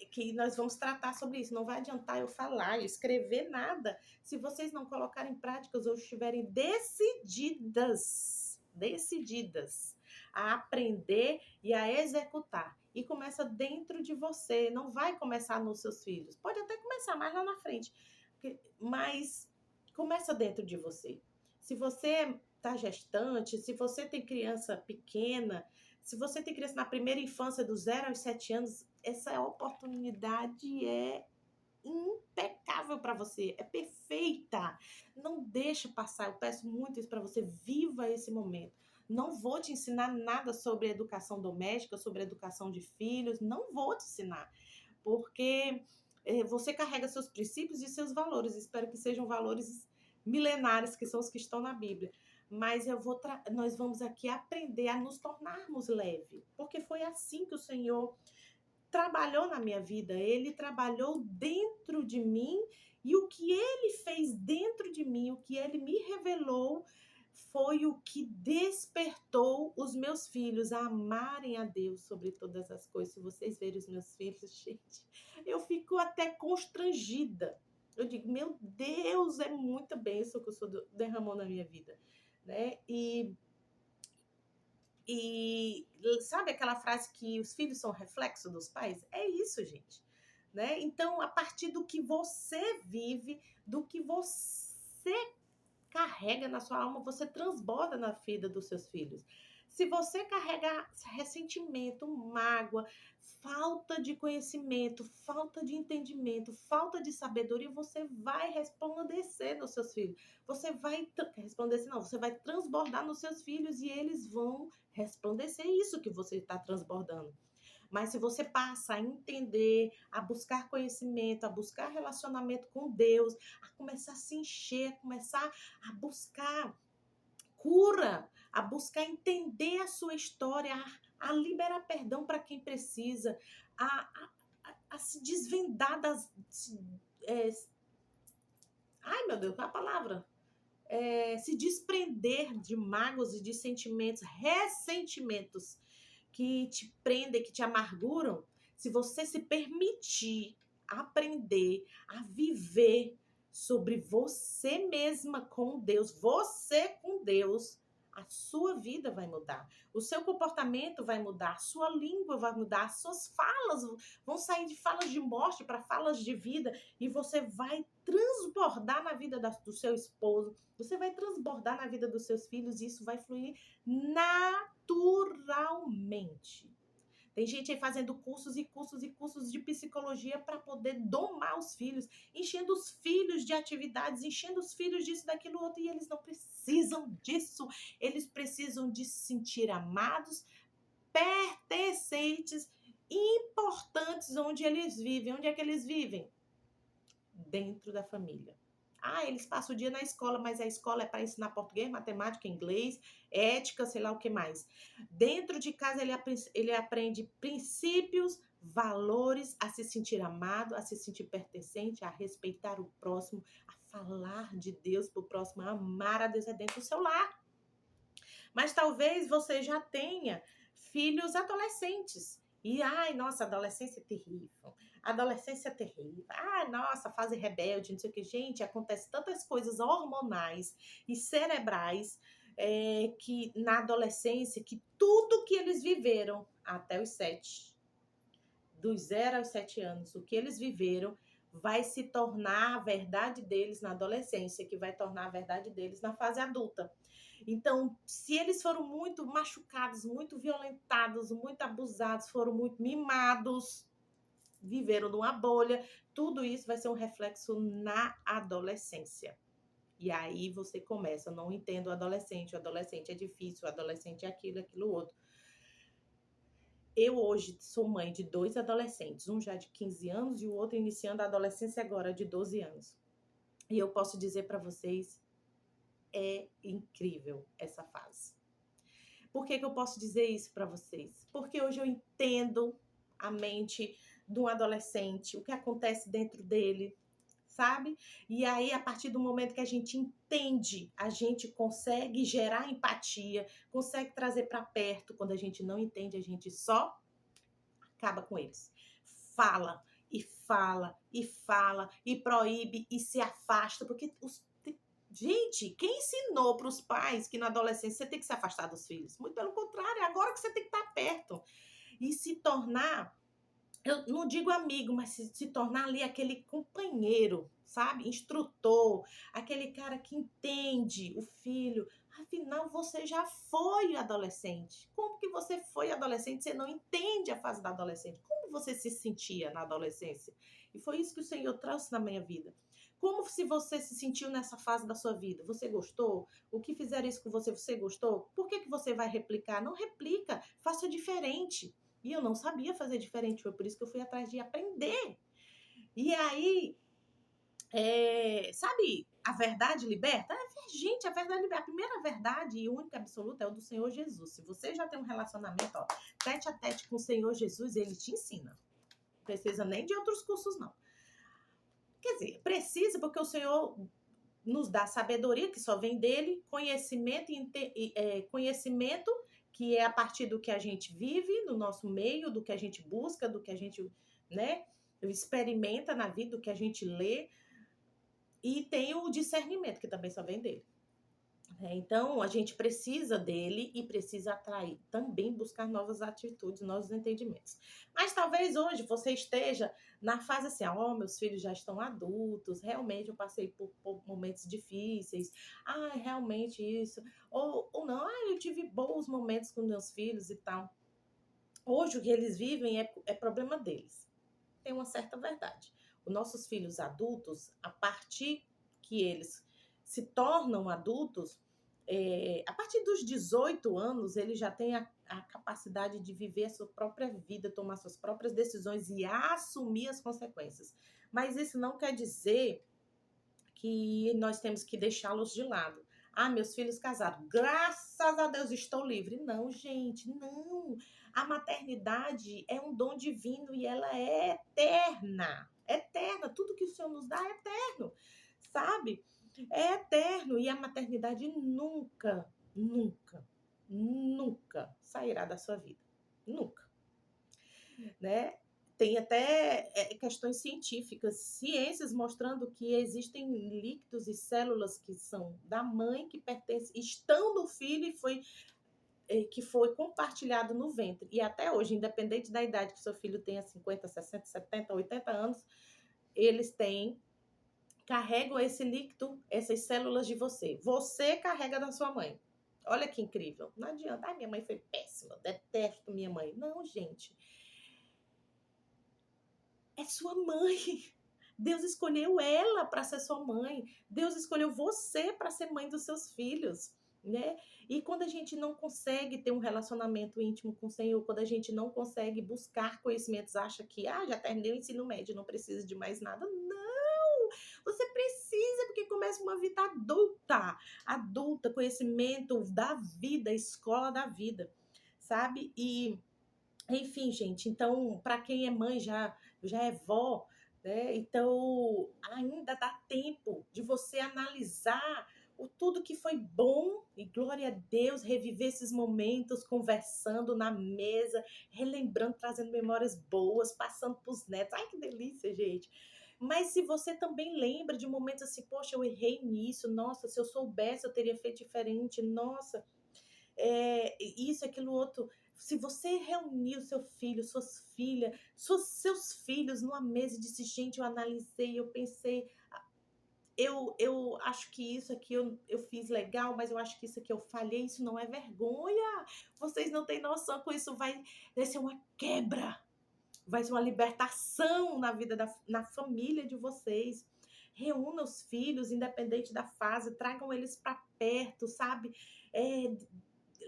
que nós vamos tratar sobre isso. Não vai adiantar eu falar, eu escrever nada, se vocês não colocarem em prática ou estiverem decididas a aprender e a executar. E começa dentro de você, não vai começar nos seus filhos. Pode até começar mais lá na frente, mas começa dentro de você. Se você está gestante, se você tem criança pequena, se você tem criança na primeira infância, do 0 aos 7 anos, essa oportunidade é impecável para você, é perfeita. Não deixa passar, eu peço muito isso para você, viva esse momento. Não vou te ensinar nada sobre educação doméstica, sobre educação de filhos, não vou te ensinar, porque você carrega seus princípios e seus valores, espero que sejam valores milenares, que são os que estão na Bíblia. Mas nós vamos aqui aprender a nos tornarmos leve, porque foi assim que o Senhor trabalhou na minha vida, ele trabalhou dentro de mim, e o que ele fez dentro de mim, o que ele me revelou, foi o que despertou os meus filhos a amarem a Deus sobre todas as coisas. Se vocês verem os meus filhos, gente, eu fico até constrangida. Eu digo, meu Deus, é muita bênção que o Senhor derramou na minha vida, né? E sabe aquela frase que os filhos são reflexo dos pais? É isso, gente. Né? Então, a partir do que você vive, do que você carrega na sua alma, você transborda na vida dos seus filhos. Se você carrega ressentimento, mágoa, falta de conhecimento, falta de entendimento, falta de sabedoria, você vai resplandecer nos seus filhos. Você vai resplandecer, não, você vai transbordar nos seus filhos e eles vão resplandecer isso que você está transbordando. Mas se você passa a entender, a buscar conhecimento, a buscar relacionamento com Deus, a começar a se encher, a começar a buscar cura, a buscar entender a sua história, a liberar perdão para quem precisa, a se desvendar das... ai, meu Deus, qual é a palavra? Se desprender de mágoas e de sentimentos, ressentimentos que te prendem, que te amarguram, se você se permitir aprender a viver sobre você mesma com Deus, você com Deus, a sua vida vai mudar, o seu comportamento vai mudar, a sua língua vai mudar, as suas falas vão sair de falas de morte para falas de vida, e você vai transbordar na vida do seu esposo, você vai transbordar na vida dos seus filhos, e isso vai fluir naturalmente. Tem gente aí fazendo cursos e cursos e cursos de psicologia para poder domar os filhos, enchendo os filhos de atividades, enchendo os filhos disso, daquilo, outro, e eles não precisam disso. Eles precisam de se sentir amados, pertencentes, importantes onde eles vivem. Onde é que eles vivem? Dentro da família. Eles passam o dia na escola, mas a escola é para ensinar português, matemática, inglês, ética, sei lá o que mais. Dentro de casa ele aprende princípios, valores, a se sentir amado, a se sentir pertencente, a respeitar o próximo, a falar de Deus para o próximo, a amar a Deus dentro do seu lar. Mas talvez você já tenha filhos adolescentes. E, nossa, adolescência é terrível. Adolescência é terrível. Nossa, fase rebelde, não sei o que. Gente, acontece tantas coisas hormonais e cerebrais que na adolescência, que tudo que eles viveram até os 7, dos 0 aos 7 anos, o que eles viveram vai se tornar a verdade deles na adolescência, que vai tornar a verdade deles na fase adulta. Então, se eles foram muito machucados, muito violentados, muito abusados, foram muito mimados, viveram numa bolha, tudo isso vai ser um reflexo na adolescência. E aí você começa, eu não entendo o adolescente é difícil, o adolescente é aquilo, aquilo outro. Eu hoje sou mãe de 2 adolescentes, um já de 15 anos e o outro iniciando a adolescência agora de 12 anos. E eu posso dizer para vocês, é incrível essa fase. Por que que eu posso dizer isso para vocês? Porque hoje eu entendo a mente de um adolescente, o que acontece dentro dele, sabe? E aí, a partir do momento que a gente entende, a gente consegue gerar empatia, consegue trazer para perto. Quando a gente não entende, a gente só acaba com eles. Fala e fala e fala e proíbe e se afasta, porque gente, quem ensinou para os pais que na adolescência você tem que se afastar dos filhos? Muito pelo contrário, é agora que você tem que estar perto e se tornar, eu não digo amigo, mas se tornar ali aquele companheiro, sabe? Instrutor, aquele cara que entende o filho. Afinal, você já foi adolescente. Como que você foi adolescente? Você não entende a fase da adolescente. Como você se sentia na adolescência? E foi isso que o Senhor trouxe na minha vida. Como se você se sentiu nessa fase da sua vida? Você gostou? O que fizeram isso com você, você gostou? Por que você vai replicar? Não replica, faça diferente. E eu não sabia fazer diferente, foi por isso que eu fui atrás de aprender. E aí, sabe, a verdade liberta? Gente, a verdade liberta. A primeira verdade e única absoluta é o do Senhor Jesus. Se você já tem um relacionamento, ó, tete a tete com o Senhor Jesus, ele te ensina. Não precisa nem de outros cursos, não. Quer dizer, precisa porque o Senhor nos dá sabedoria, que só vem dele, conhecimento, que é a partir do que a gente vive no nosso meio, do que a gente busca, do que a gente, né, experimenta na vida, do que a gente lê, e tem o discernimento, que também só vem dele. Então, a gente precisa dele e precisa atrair, também buscar novas atitudes, novos entendimentos. Mas talvez hoje você esteja na fase assim, meus filhos já estão adultos, realmente eu passei por momentos difíceis, realmente isso, ou não, eu tive bons momentos com meus filhos e tal. Hoje o que eles vivem é problema deles. Tem uma certa verdade. Os nossos filhos adultos, a partir que eles se tornam adultos, a partir dos 18 anos, ele já tem a capacidade de viver a sua própria vida, tomar suas próprias decisões e assumir as consequências. Mas isso não quer dizer que nós temos que deixá-los de lado. Meus filhos casaram, graças a Deus estou livre. Não, gente, não. A maternidade é um dom divino e ela é eterna. Eterna. Tudo que o Senhor nos dá é eterno, sabe? É eterno e a maternidade nunca, nunca, nunca sairá da sua vida. Nunca, né? Tem até questões científicas, ciências mostrando que existem líquidos e células que são da mãe, que pertencem, estão no filho que foi compartilhado no ventre. E até hoje, independente da idade que seu filho tenha, 50, 60, 70, 80 anos, eles carregam esse líquido, essas células de você. Você carrega da sua mãe. Olha que incrível. Não adianta. Minha mãe foi péssima, detesto minha mãe. Não, gente. É sua mãe. Deus escolheu ela para ser sua mãe. Deus escolheu você para ser mãe dos seus filhos, né? E quando a gente não consegue ter um relacionamento íntimo com o Senhor, quando a gente não consegue buscar conhecimentos, acha que já terminei o ensino médio, não precisa de mais nada. Não! Você precisa, porque começa uma vida adulta, conhecimento da vida, escola da vida, sabe? E enfim, gente, então, para quem é mãe, já é vó, né? Então, ainda dá tempo de você analisar tudo que foi bom e glória a Deus, reviver esses momentos, conversando na mesa, relembrando, trazendo memórias boas, passando para os netos. Ai, que delícia, gente! Mas se você também lembra de momentos assim, poxa, eu errei nisso, nossa, se eu soubesse, eu teria feito diferente, nossa, isso, aquilo, outro. Se você reunir o seu filho, suas filhas, seus filhos numa mesa e disse, gente, eu analisei, eu pensei, eu acho que isso aqui eu fiz legal, mas eu acho que isso aqui eu falhei, isso não é vergonha. Vocês não têm noção, com isso vai ser uma quebra, vai ser uma libertação na vida na família de vocês. reúna os filhos, independente da fase, tragam eles para perto, sabe? É,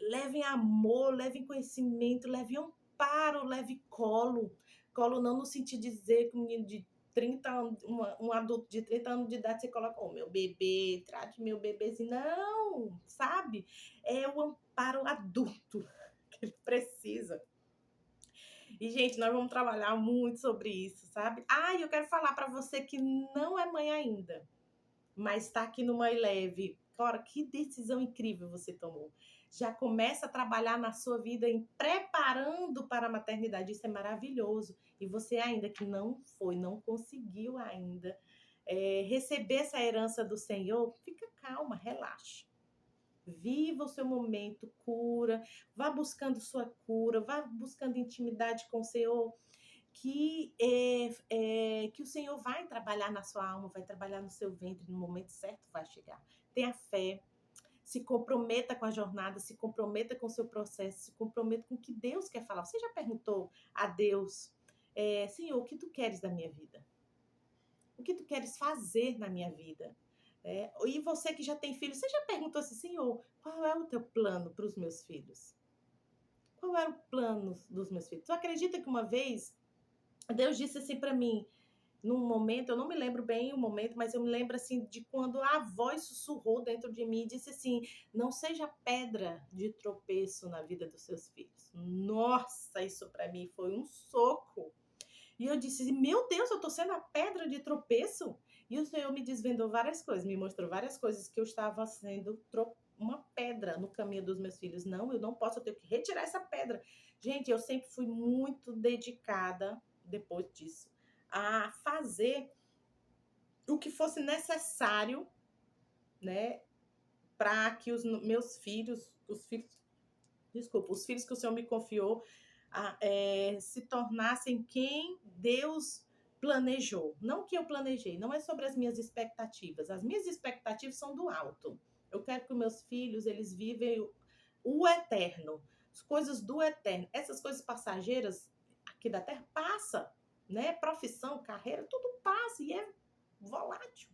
levem amor, levem conhecimento, levem amparo, leve colo. Colo não no sentido de dizer que um menino de 30 anos, um adulto de 30 anos de idade, você coloca, oh, meu bebê, trate meu bebezinho. Não, sabe? É o amparo adulto que ele precisa. E, gente, nós vamos trabalhar muito sobre isso, sabe? Ah, e eu quero falar para você que não é mãe ainda, mas está aqui no Mãe Leve. Cara, que decisão incrível você tomou. Já começa a trabalhar na sua vida em preparando para a maternidade. Isso é maravilhoso. E você ainda que não foi, não conseguiu ainda receber essa herança do Senhor, fica calma, relaxa. Viva o seu momento, cura, vá buscando sua cura, vá buscando intimidade com o Senhor, que o Senhor vai trabalhar na sua alma, vai trabalhar no seu ventre, no momento certo vai chegar. Tenha fé, se comprometa com a jornada, se comprometa com o seu processo, se comprometa com o que Deus quer falar. Você já perguntou a Deus, Senhor, o que tu queres da minha vida? O que tu queres fazer na minha vida? E você que já tem filhos, você já perguntou assim, Senhor, qual é o teu plano para os meus filhos? Qual era o plano dos meus filhos? Tu acredita que uma vez Deus disse assim para mim, num momento, eu não me lembro bem o momento, mas eu me lembro assim de quando a voz sussurrou dentro de mim e disse assim, não seja pedra de tropeço na vida dos seus filhos. Nossa, isso para mim foi um soco. E eu disse, meu Deus, eu tô sendo a pedra de tropeço? E o Senhor me desvendou várias coisas, me mostrou várias coisas que eu estava sendo uma pedra no caminho dos meus filhos. Não, eu não posso, eu tenho que retirar essa pedra. Gente, eu sempre fui muito dedicada, depois disso, a fazer o que fosse necessário, né, para que os meus filhos, os filhos que o Senhor me confiou, se tornassem quem Deus planejou. Não que eu planejei, não é sobre as minhas expectativas. As minhas expectativas são do alto. Eu quero que os meus filhos, eles vivem o eterno, as coisas do eterno. Essas coisas passageiras aqui da terra passa, né? Profissão, carreira, tudo passa e é volátil,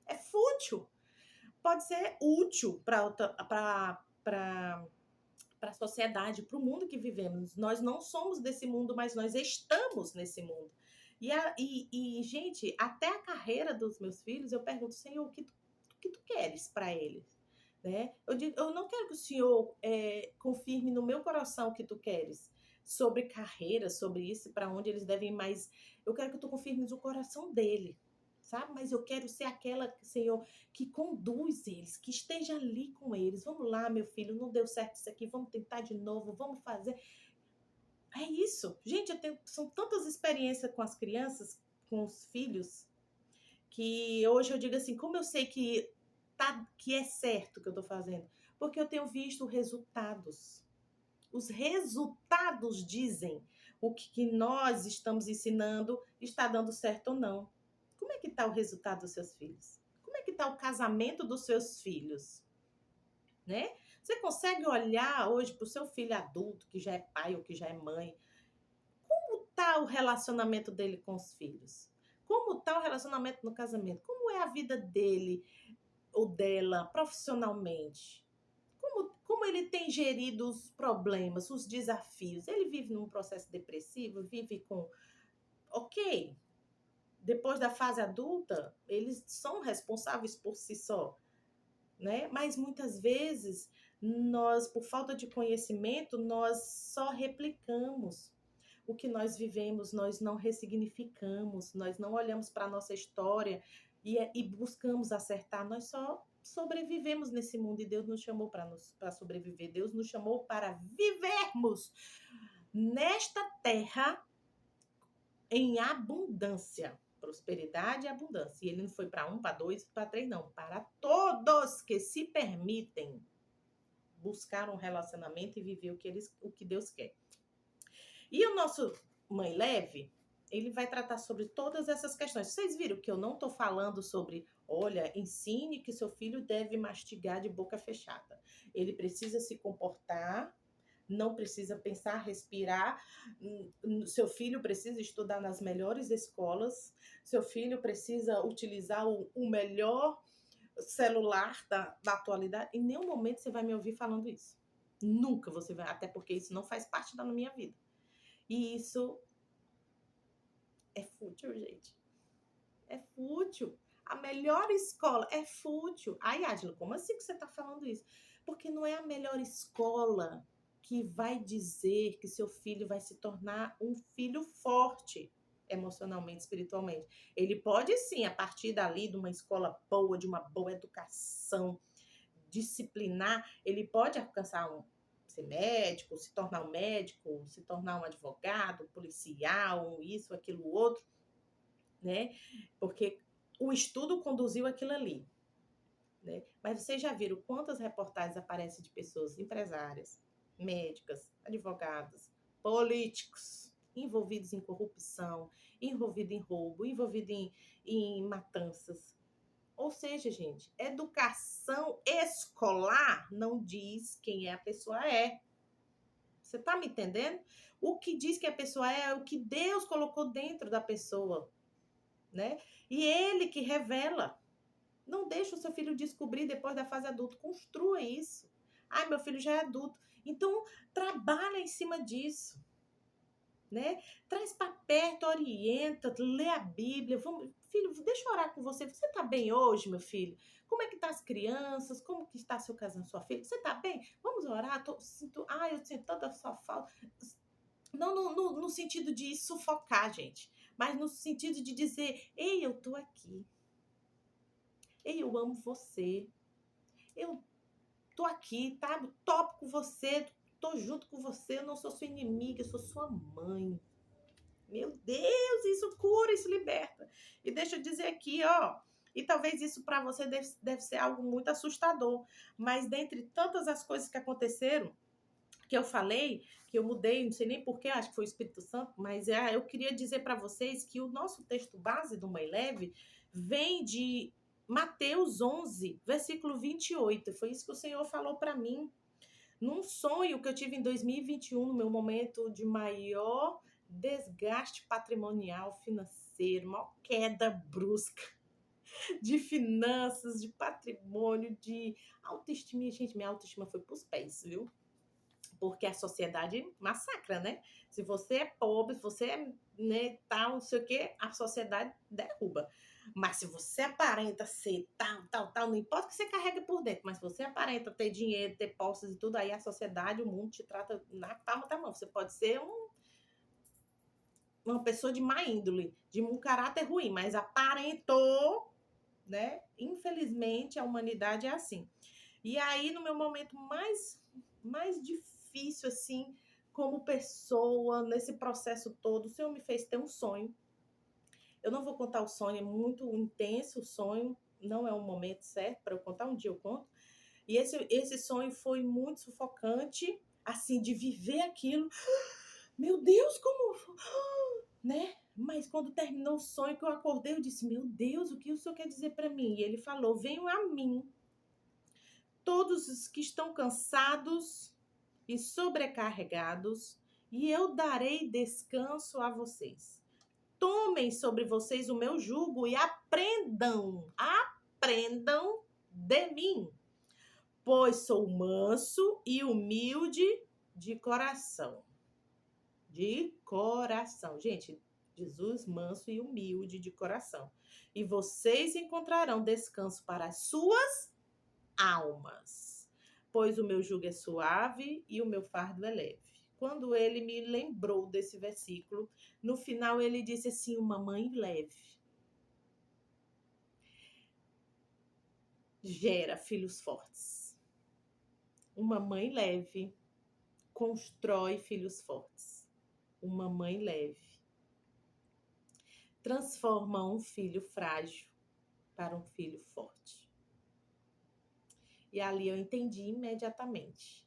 é fútil. Pode ser útil para a sociedade, para o mundo que vivemos. Nós não somos desse mundo, mas nós estamos nesse mundo. Gente, até a carreira dos meus filhos, eu pergunto, Senhor, o que tu queres para eles? Né? Eu não quero que o Senhor confirme no meu coração o que tu queres sobre carreira, sobre isso, para onde eles devem ir, mas eu quero que tu confirmes o coração dele, sabe? Mas eu quero ser aquela, Senhor, que conduz eles, que esteja ali com eles. Vamos lá, meu filho, não deu certo isso aqui, vamos tentar de novo, vamos fazer. É isso. Gente, são tantas experiências com as crianças, com os filhos, que hoje eu digo assim, como eu sei que é certo o que eu estou fazendo? Porque eu tenho visto resultados. Os resultados dizem o que nós estamos ensinando está dando certo ou não. Como é que está o resultado dos seus filhos? Como é que está o casamento dos seus filhos? Né? Você consegue olhar hoje para o seu filho adulto, que já é pai ou que já é mãe, como está o relacionamento dele com os filhos? Como está o relacionamento no casamento? Como é a vida dele ou dela profissionalmente? Como ele tem gerido os problemas, os desafios? Ele vive num processo depressivo? Vive com... Ok, depois da fase adulta, eles são responsáveis por si só, né? Mas muitas vezes, nós, por falta de conhecimento, nós só replicamos o que nós vivemos, nós não ressignificamos, nós não olhamos para a nossa história e buscamos acertar, nós só sobrevivemos nesse mundo e Deus nos chamou para sobreviver, Deus nos chamou para vivermos nesta terra em abundância, prosperidade e abundância. E ele não foi para um, para dois, para três, não, para todos que se permitem buscar um relacionamento e viver o que Deus quer. E o nosso Mãe Leve, ele vai tratar sobre todas essas questões. Vocês viram que eu não estou falando sobre, olha, ensine que seu filho deve mastigar de boca fechada. Ele precisa se comportar não precisa pensar, respirar. Seu filho precisa estudar nas melhores escolas, seu filho precisa utilizar o melhor celular da atualidade. Em nenhum momento você vai me ouvir falando isso. Nunca você vai, até porque isso não faz parte da minha vida. E isso é fútil, gente. É fútil. A melhor escola é fútil. Ai, Adila, como assim que você está falando isso? Porque não é a melhor escola que vai dizer que seu filho vai se tornar um filho forte emocionalmente, espiritualmente. Ele pode sim, a partir dali, de uma escola boa, de uma boa educação disciplinar, ele pode alcançar ser médico, se tornar um médico, se tornar um advogado, policial, isso, aquilo, outro, né? Porque o estudo conduziu aquilo ali, né? Mas vocês já viram quantas reportagens aparecem de pessoas empresárias, médicas, advogadas, políticos envolvidos em corrupção, envolvidos em roubo, envolvidos em matanças. Ou seja, gente, educação escolar não diz quem é a pessoa é. Você tá me entendendo? O que diz que a pessoa é o que Deus colocou dentro da pessoa, né? E ele que revela. Não deixa o seu filho descobrir depois da fase adulta. Construa isso. Ai, meu filho já é adulto. Então, trabalha em cima disso, né? Traz para perto, orienta, lê a Bíblia. Vamos, filho, deixa eu orar com você. Você tá bem hoje, meu filho? Como é que tá as crianças? Como que está seu casamento, sua filha? Você tá bem? Vamos orar? Eu sinto tanta sua falta. Não no sentido de sufocar, gente, mas no sentido de dizer, ei, eu tô aqui. Ei, eu amo você. Eu tô aqui, tá? Topo com você, tô junto com você, eu não sou sua inimiga, eu sou sua mãe. Meu Deus, isso cura, isso liberta. E deixa eu dizer aqui, ó, e talvez isso para você deve ser algo muito assustador, mas dentre tantas as coisas que aconteceram, que eu falei, que eu mudei, não sei nem porquê, acho que foi o Espírito Santo, mas eu queria dizer para vocês que o nosso texto base do Mãe Leve vem de Mateus 11, versículo 28. Foi isso que o Senhor falou para mim num sonho que eu tive em 2021, no meu momento de maior desgaste patrimonial, financeiro, maior queda brusca de finanças, de patrimônio, de autoestima. Gente, minha autoestima foi pros pés, viu? Porque a sociedade massacra, né? Se você é pobre, se você é, né, tal, não sei o quê, a sociedade derruba. Mas se você aparenta ser tal, não importa o que você carrega por dentro, mas se você aparenta ter dinheiro, ter posses e tudo, aí a sociedade, o mundo te trata na palma da mão. Você pode ser uma pessoa de má índole, de um caráter ruim, mas aparentou, né? Infelizmente, a humanidade é assim. E aí, no meu momento mais difícil, assim, como pessoa, nesse processo todo, o Senhor me fez ter um sonho. Eu não vou contar o sonho, é muito intenso o sonho, não é o momento certo para eu contar, um dia eu conto. E esse sonho foi muito sufocante, assim, de viver aquilo. Meu Deus, como... né? Mas quando terminou o sonho que eu acordei, eu disse, meu Deus, o que o Senhor quer dizer para mim? E ele falou, venham a mim, todos os que estão cansados e sobrecarregados, e eu darei descanso a vocês. Tomem sobre vocês o meu jugo e aprendam de mim, pois sou manso e humilde de coração. De coração. Gente, Jesus manso e humilde de coração. E vocês encontrarão descanso para as suas almas, pois o meu jugo é suave e o meu fardo é leve. Quando ele me lembrou desse versículo, no final ele disse assim, uma mãe leve gera filhos fortes. Uma mãe leve constrói filhos fortes. Uma mãe leve transforma um filho frágil para um filho forte. E ali eu entendi imediatamente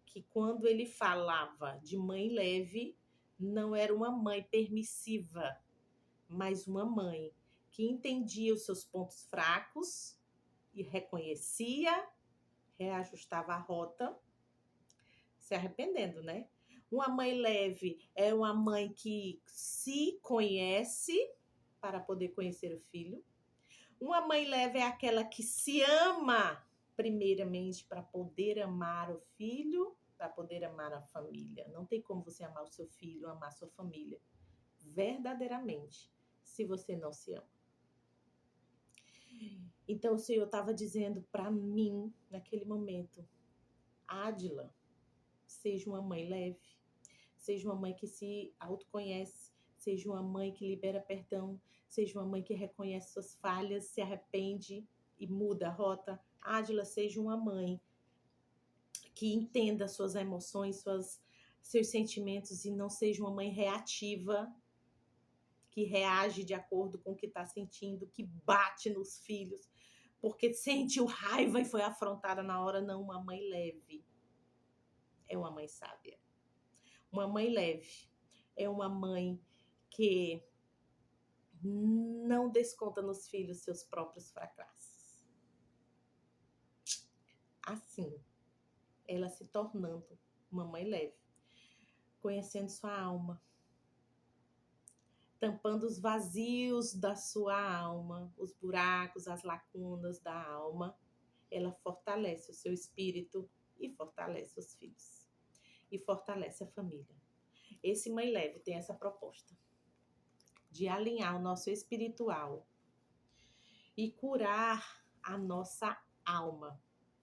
que quando ele falava de mãe leve, não era uma mãe permissiva, mas uma mãe que entendia os seus pontos fracos e reconhecia, reajustava a rota, se arrependendo, né? Uma mãe leve é uma mãe que se conhece para poder conhecer o filho. Uma mãe leve é aquela que se ama primeiramente para poder amar o filho, para poder amar a família. Não tem como você amar o seu filho, amar a sua família verdadeiramente, se você não se ama. Então o Senhor estava dizendo para mim, naquele momento, Ádila, seja uma mãe leve, seja uma mãe que se autoconhece, seja uma mãe que libera perdão, seja uma mãe que reconhece suas falhas, se arrepende e muda a rota. Ádila, seja uma mãe que entenda suas emoções, seus sentimentos e não seja uma mãe reativa, que reage de acordo com o que está sentindo, que bate nos filhos, porque sentiu raiva e foi afrontada na hora. Não, uma mãe leve é uma mãe sábia. Uma mãe leve é uma mãe que não desconta nos filhos seus próprios fracassos. Assim, ela se tornando uma mãe leve, conhecendo sua alma, tampando os vazios da sua alma, os buracos, as lacunas da alma, ela fortalece o seu espírito e fortalece os filhos. E fortalece a família. Esse Mãe Leve tem essa proposta de alinhar o nosso espiritual e curar a nossa alma.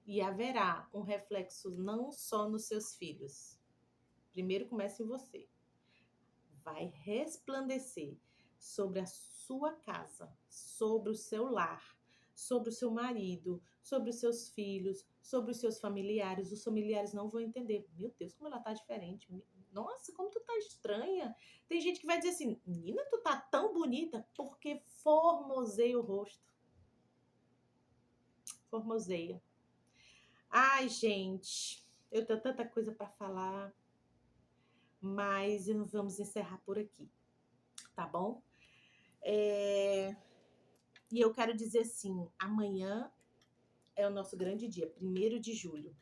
E haverá um reflexo não só nos seus filhos. Primeiro começa em você. Vai resplandecer sobre a sua casa, sobre o seu lar, sobre o seu marido, sobre os seus filhos, sobre os seus familiares. Os familiares não vão entender. Meu Deus, como ela tá diferente. Nossa, como tu tá estranha. Tem gente que vai dizer assim, menina, tu tá tão bonita porque formoseia o rosto. Formoseia. Ai, gente, eu tenho tanta coisa para falar, mas vamos encerrar por aqui, tá bom? E eu quero dizer assim, amanhã é o nosso grande dia, 1º de julho.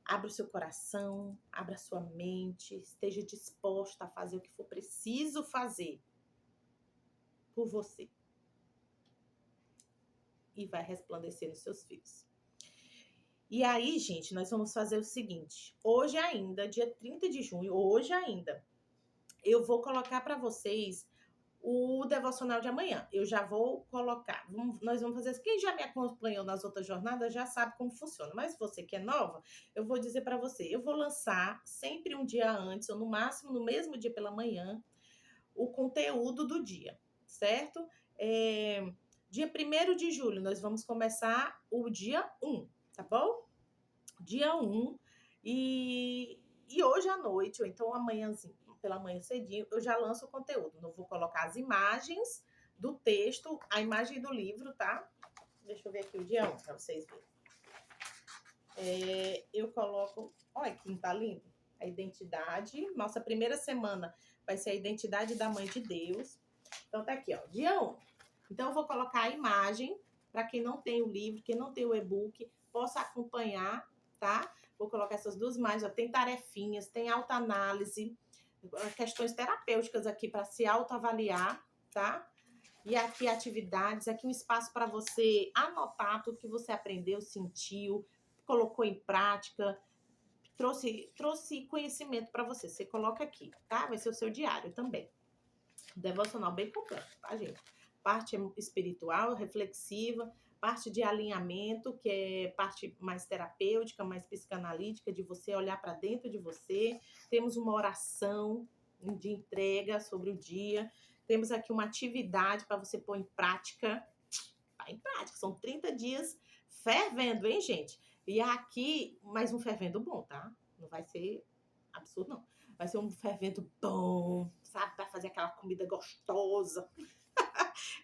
Abra o seu coração, abra a sua mente, esteja disposta a fazer o que for preciso fazer por você. E vai resplandecer nos seus filhos. E aí, gente, nós vamos fazer o seguinte. Hoje ainda, dia 30 de junho, hoje ainda, eu vou colocar para vocês o devocional de amanhã. Eu já vou colocar. Nós vamos fazer isso. Quem já me acompanhou nas outras jornadas já sabe como funciona. Mas você que é nova, eu vou dizer para você. Eu vou lançar sempre um dia antes, ou no máximo no mesmo dia pela manhã, o conteúdo do dia, certo? Dia 1º de julho, nós vamos começar o dia 1, tá bom? Dia 1. E hoje à noite, ou então amanhãzinho, pela manhã cedinho, eu já lanço o conteúdo. Eu vou colocar as imagens do texto, a imagem do livro, tá? Deixa eu ver aqui o dia 1 para vocês verem. Eu coloco... Olha que não tá lindo? A identidade. Nossa primeira semana vai ser a identidade da Mãe de Deus. Então tá aqui, ó, dia 1. Então eu vou colocar a imagem para quem não tem o livro, quem não tem o e-book, possa acompanhar, tá? Vou colocar essas duas imagens, ó. Tem tarefinhas, tem autoanálise, questões terapêuticas aqui para se autoavaliar, tá? E aqui atividades, aqui um espaço para você anotar tudo que você aprendeu, sentiu, colocou em prática, trouxe conhecimento para você. Você coloca aqui, tá? Vai ser o seu diário também. Devocional bem completo, tá, gente? Parte espiritual, reflexiva, parte de alinhamento, que é parte mais terapêutica, mais psicanalítica, de você olhar para dentro de você. Temos uma oração de entrega sobre o dia. Temos aqui uma atividade para você pôr em prática. Em prática, são 30 dias fervendo, hein, gente? E aqui, mais um fervendo bom, tá? Não vai ser absurdo, não. Vai ser um fervento bom, sabe? Para fazer aquela comida gostosa.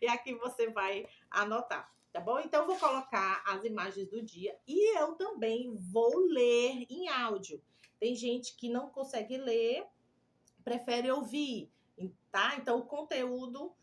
E aqui você vai anotar, tá bom? Então, eu vou colocar as imagens do dia e eu também vou ler em áudio. Tem gente que não consegue ler, prefere ouvir, tá? Então, o conteúdo,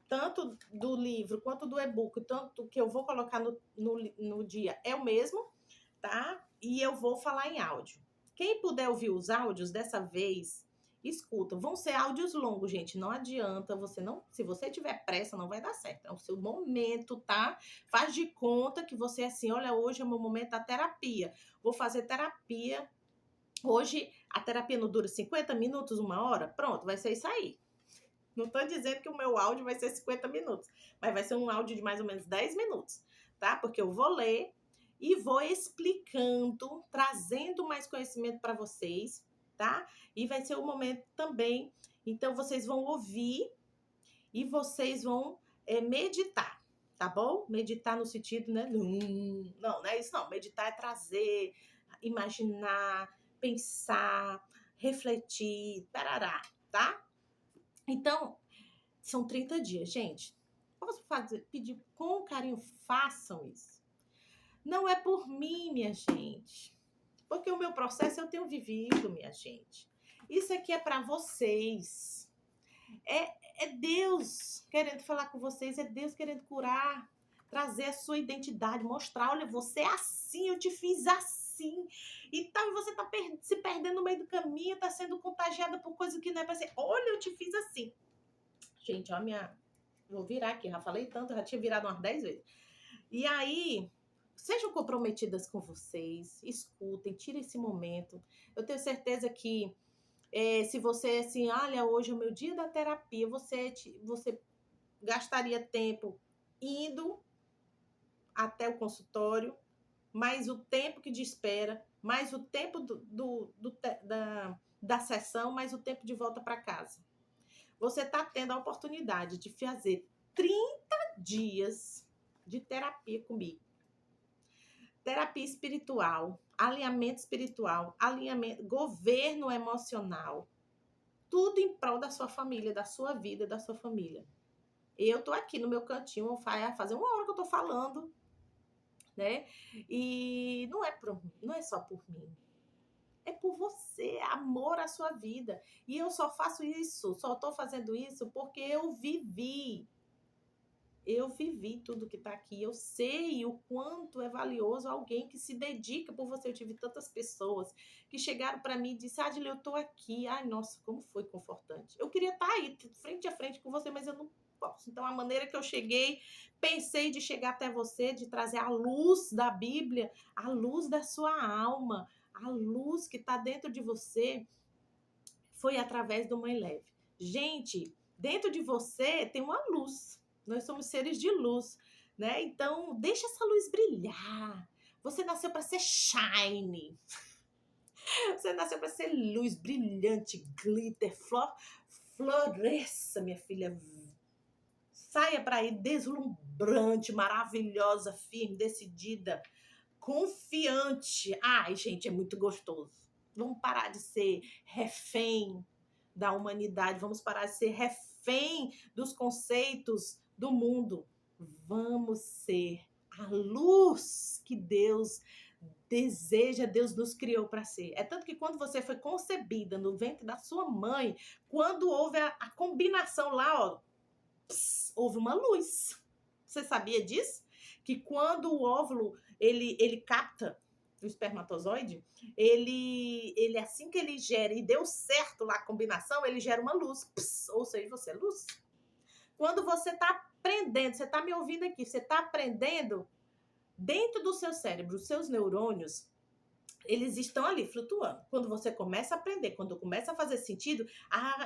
tanto do livro quanto do e-book, tanto que eu vou colocar no dia, é o mesmo, tá? E eu vou falar em áudio. Quem puder ouvir os áudios dessa vez, escuta. Vão ser áudios longos, gente. Não adianta, você não. Se você tiver pressa, não vai dar certo. É o seu momento, tá? Faz de conta que você assim, olha, hoje é o meu momento da terapia. Vou fazer terapia. Hoje a terapia não dura 50 minutos, 1 hora? Pronto, vai ser isso aí. Não estou dizendo que o meu áudio vai ser 50 minutos, mas vai ser um áudio de mais ou menos 10 minutos, tá? Porque eu vou ler e vou explicando, trazendo mais conhecimento para vocês, tá? E vai ser um momento também, então vocês vão ouvir e vocês vão meditar, tá bom? Meditar no sentido, né? Não é isso não. Meditar é trazer, imaginar, pensar, refletir, tarará, tá? Então, são 30 dias, gente. Posso pedir com carinho, façam isso. Não é por mim, minha gente. Porque o meu processo eu tenho vivido, minha gente. Isso aqui é para vocês. É Deus querendo falar com vocês, é Deus querendo curar, trazer a sua identidade, mostrar, olha, você é assim, eu te fiz assim. E tal, você tá se perdendo no meio do caminho, tá sendo contagiada por coisa que não é para ser. Olha, eu te fiz assim. Gente, ó, vou virar aqui, já falei tanto, já tinha virado umas 10 vezes. E aí, sejam comprometidas com vocês, escutem, tirem esse momento. Eu tenho certeza que se você, assim, olha, hoje é o meu dia da terapia, você gastaria tempo indo até o consultório, mais o tempo que de espera, mais o tempo da sessão, mais o tempo de volta para casa. Você está tendo a oportunidade de fazer 30 dias de terapia comigo. Terapia espiritual, alinhamento espiritual, governo emocional. Tudo em prol da sua família, da sua vida, da sua família. Eu tô aqui no meu cantinho, fazer 1 hora que eu tô falando, né? E não é só por mim. É por você, amor à sua vida. E eu só faço isso, só tô fazendo isso porque eu vivi. Eu vivi tudo que tá aqui. Eu sei o quanto é valioso alguém que se dedica por você. Eu tive tantas pessoas que chegaram para mim e disseram, Adile, eu tô aqui. Ai, nossa, como foi confortante. Eu queria estar aí, frente a frente com você, mas eu não posso. Então, a maneira que eu cheguei, pensei de chegar até você, de trazer a luz da Bíblia, a luz da sua alma, a luz que está dentro de você, foi através do Mãe Leve. Gente, dentro de você tem uma luz. Nós somos seres de luz, né? Então, deixa essa luz brilhar. Você nasceu para ser shine. Você nasceu para ser luz, brilhante, glitter, floresça, minha filha. Saia para aí deslumbrante, maravilhosa, firme, decidida, confiante. Ai, gente, é muito gostoso. Vamos parar de ser refém da humanidade. Vamos parar de ser refém dos conceitos do mundo. Vamos ser a luz que Deus deseja, Deus nos criou para ser. É tanto que quando você foi concebida no ventre da sua mãe, quando houve a combinação lá, ó, houve uma luz. Você sabia disso? Que quando o óvulo ele capta o espermatozoide, ele assim que ele gera e deu certo lá a combinação, ele gera uma luz. Ou seja, você é luz. Quando você está aprendendo, você está me ouvindo aqui, você está aprendendo dentro do seu cérebro, os seus neurônios, eles estão ali flutuando. Quando você começa a aprender, quando começa a fazer sentido,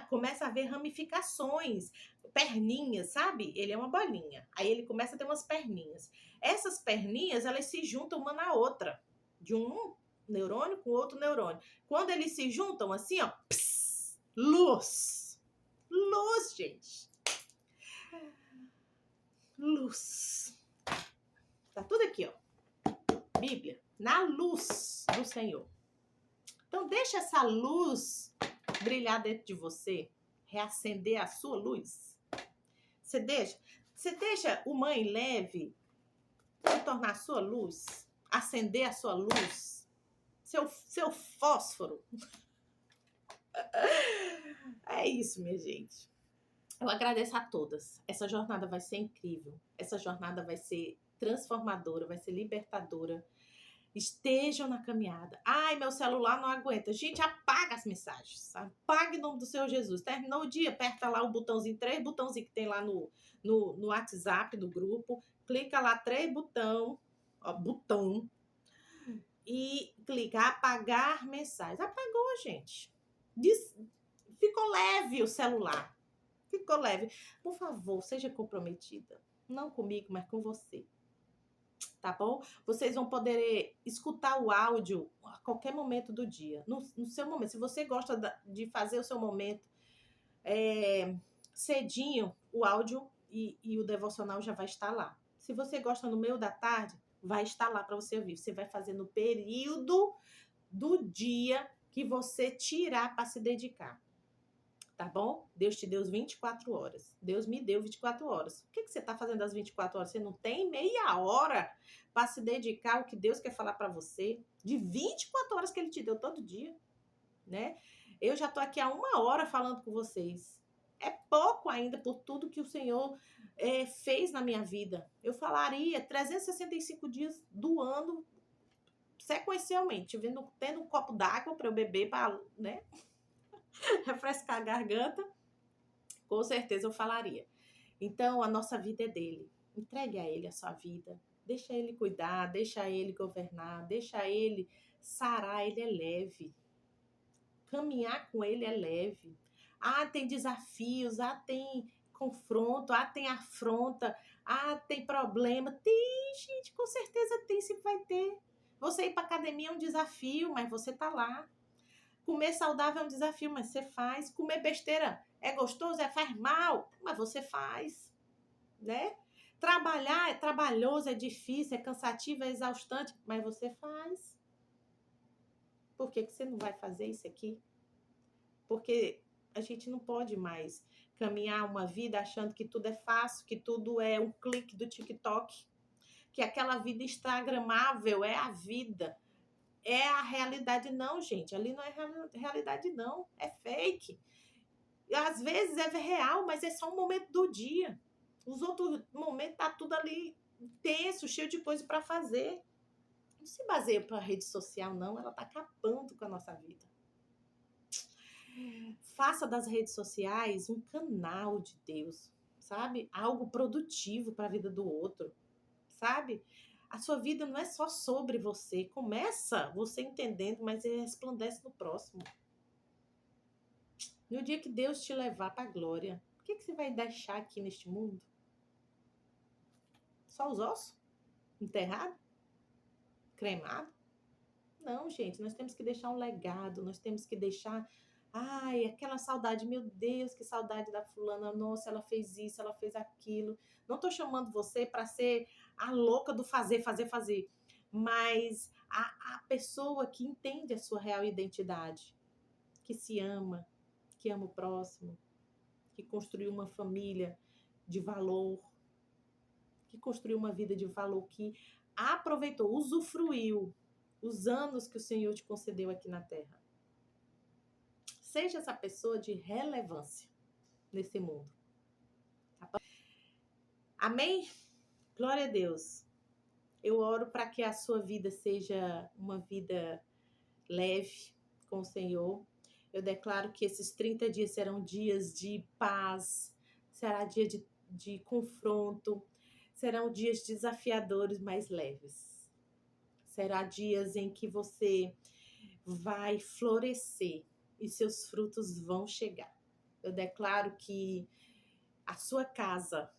começa a haver ramificações, perninhas, sabe? Ele é uma bolinha. Aí ele começa a ter umas perninhas. Essas perninhas, elas se juntam uma na outra. De um neurônio com outro neurônio. Quando eles se juntam assim, ó, luz. Luz, gente. Luz. Tá tudo aqui, ó. Bíblia. Na luz do Senhor. Então, deixa essa luz brilhar dentro de você, reacender a sua luz. Você deixa o Mãe Leve se tornar a sua luz, acender a sua luz, seu fósforo. É isso, minha gente. Eu agradeço a todas. Essa jornada vai ser incrível. Essa jornada vai ser transformadora, vai ser libertadora. Estejam na caminhada. Ai, meu celular não aguenta. Gente, apaga as mensagens. Apaga em nome do Senhor Jesus. Terminou o dia, aperta lá o botãozinho, 3 botãozinhos que tem lá no WhatsApp do grupo. Clica lá, 3 botão, ó, botão, e clica apagar mensagens. Apagou, gente. Ficou leve o celular. Ficou leve. Por favor, seja comprometida. Não comigo, mas com você. Tá bom? Vocês vão poder escutar o áudio a qualquer momento do dia, no seu momento. Se você gosta de fazer o seu momento cedinho, o áudio e o devocional já vai estar lá. Se você gosta no meio da tarde, vai estar lá para você ouvir. Você vai fazer no período do dia que você tirar para se dedicar. Tá bom? Deus te deu 24 horas. Deus me deu 24 horas. O que você está fazendo às 24 horas? Você não tem meia hora para se dedicar ao que Deus quer falar para você? De 24 horas que Ele te deu todo dia, né? Eu já estou aqui há 1 hora falando com vocês. É pouco ainda por tudo que o Senhor fez na minha vida. Eu falaria 365 dias do ano sequencialmente, tendo um copo d'água para eu beber, para, né, refrescar a garganta. Com certeza eu falaria. Então, a nossa vida é dele. Entregue a ele a sua vida. Deixa ele cuidar, deixa ele governar, deixa ele sarar, ele é leve. Caminhar com ele é leve. Ah, tem desafios, tem confronto, tem afronta, tem problema. Tem, gente, com certeza tem, sempre vai ter. Você ir para academia é um desafio, mas você tá lá. Comer saudável é um desafio, mas você faz. Comer besteira é gostoso, faz mal, mas você faz, né? Trabalhar é trabalhoso, é difícil, é cansativo, é exaustante, mas você faz. Por que você não vai fazer isso aqui? Porque a gente não pode mais caminhar uma vida achando que tudo é fácil, que tudo é um clique do TikTok, que aquela vida instagramável é a vida. É a realidade, não, gente. Ali não é realidade, não. É fake. Às vezes é real, mas é só um momento do dia. Os outros momentos tá tudo ali tenso, cheio de coisa para fazer. Não se baseia para rede social, não. Ela tá acabando com a nossa vida. Faça das redes sociais um canal de Deus, sabe? Algo produtivo para a vida do outro, sabe? A sua vida não é só sobre você. Começa você entendendo, mas ele resplandece no próximo. No dia que Deus te levar para a glória, o que você vai deixar aqui neste mundo? Só os ossos? Enterrado? Cremado? Não, gente, nós temos que deixar um legado, nós temos que deixar... Ai, aquela saudade, meu Deus, que saudade da fulana. Nossa, ela fez isso, ela fez aquilo. Não tô chamando você para ser a louca do fazer, fazer, fazer. Mas a pessoa que entende a sua real identidade, que se ama, que ama o próximo, que construiu uma família de valor, que construiu uma vida de valor, que aproveitou, usufruiu os anos que o Senhor te concedeu aqui na Terra. Seja essa pessoa de relevância nesse mundo. Tá bom? Amém? Glória a Deus. Eu oro para que a sua vida seja uma vida leve com o Senhor. Eu declaro que esses 30 dias serão dias de paz, será dia de confronto, serão dias desafiadores, mas leves. Será dias em que você vai florescer e seus frutos vão chegar. Eu declaro que a sua casa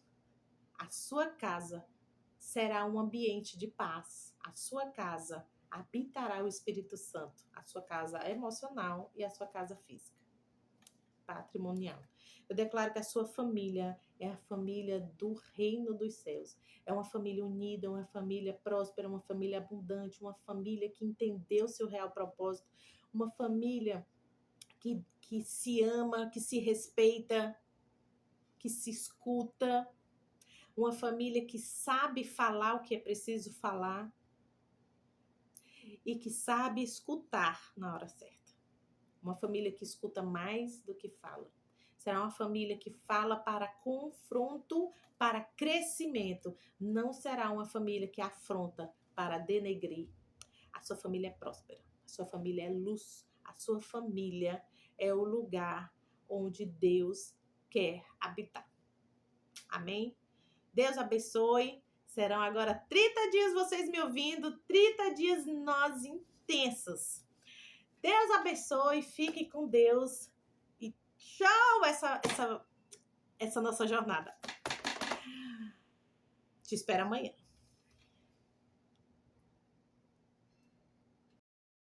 será um ambiente de paz. A sua casa habitará o Espírito Santo. A sua casa emocional e a sua casa física, patrimonial. Eu declaro que a sua família é a família do reino dos céus. É uma família unida, uma família próspera, uma família abundante, uma família que entendeu seu real propósito, uma família que se ama, que se respeita, que se escuta, uma família que sabe falar o que é preciso falar e que sabe escutar na hora certa. Uma família que escuta mais do que fala. Será uma família que fala para confronto, para crescimento. Não será uma família que afronta para denegrir. sua família é próspera, a sua família é luz, a sua família é o lugar onde Deus quer habitar. Amém? Deus abençoe. Serão agora 30 dias vocês me ouvindo, 30 dias nós intensos. Deus abençoe, fique com Deus e tchau essa nossa jornada. Te espero amanhã.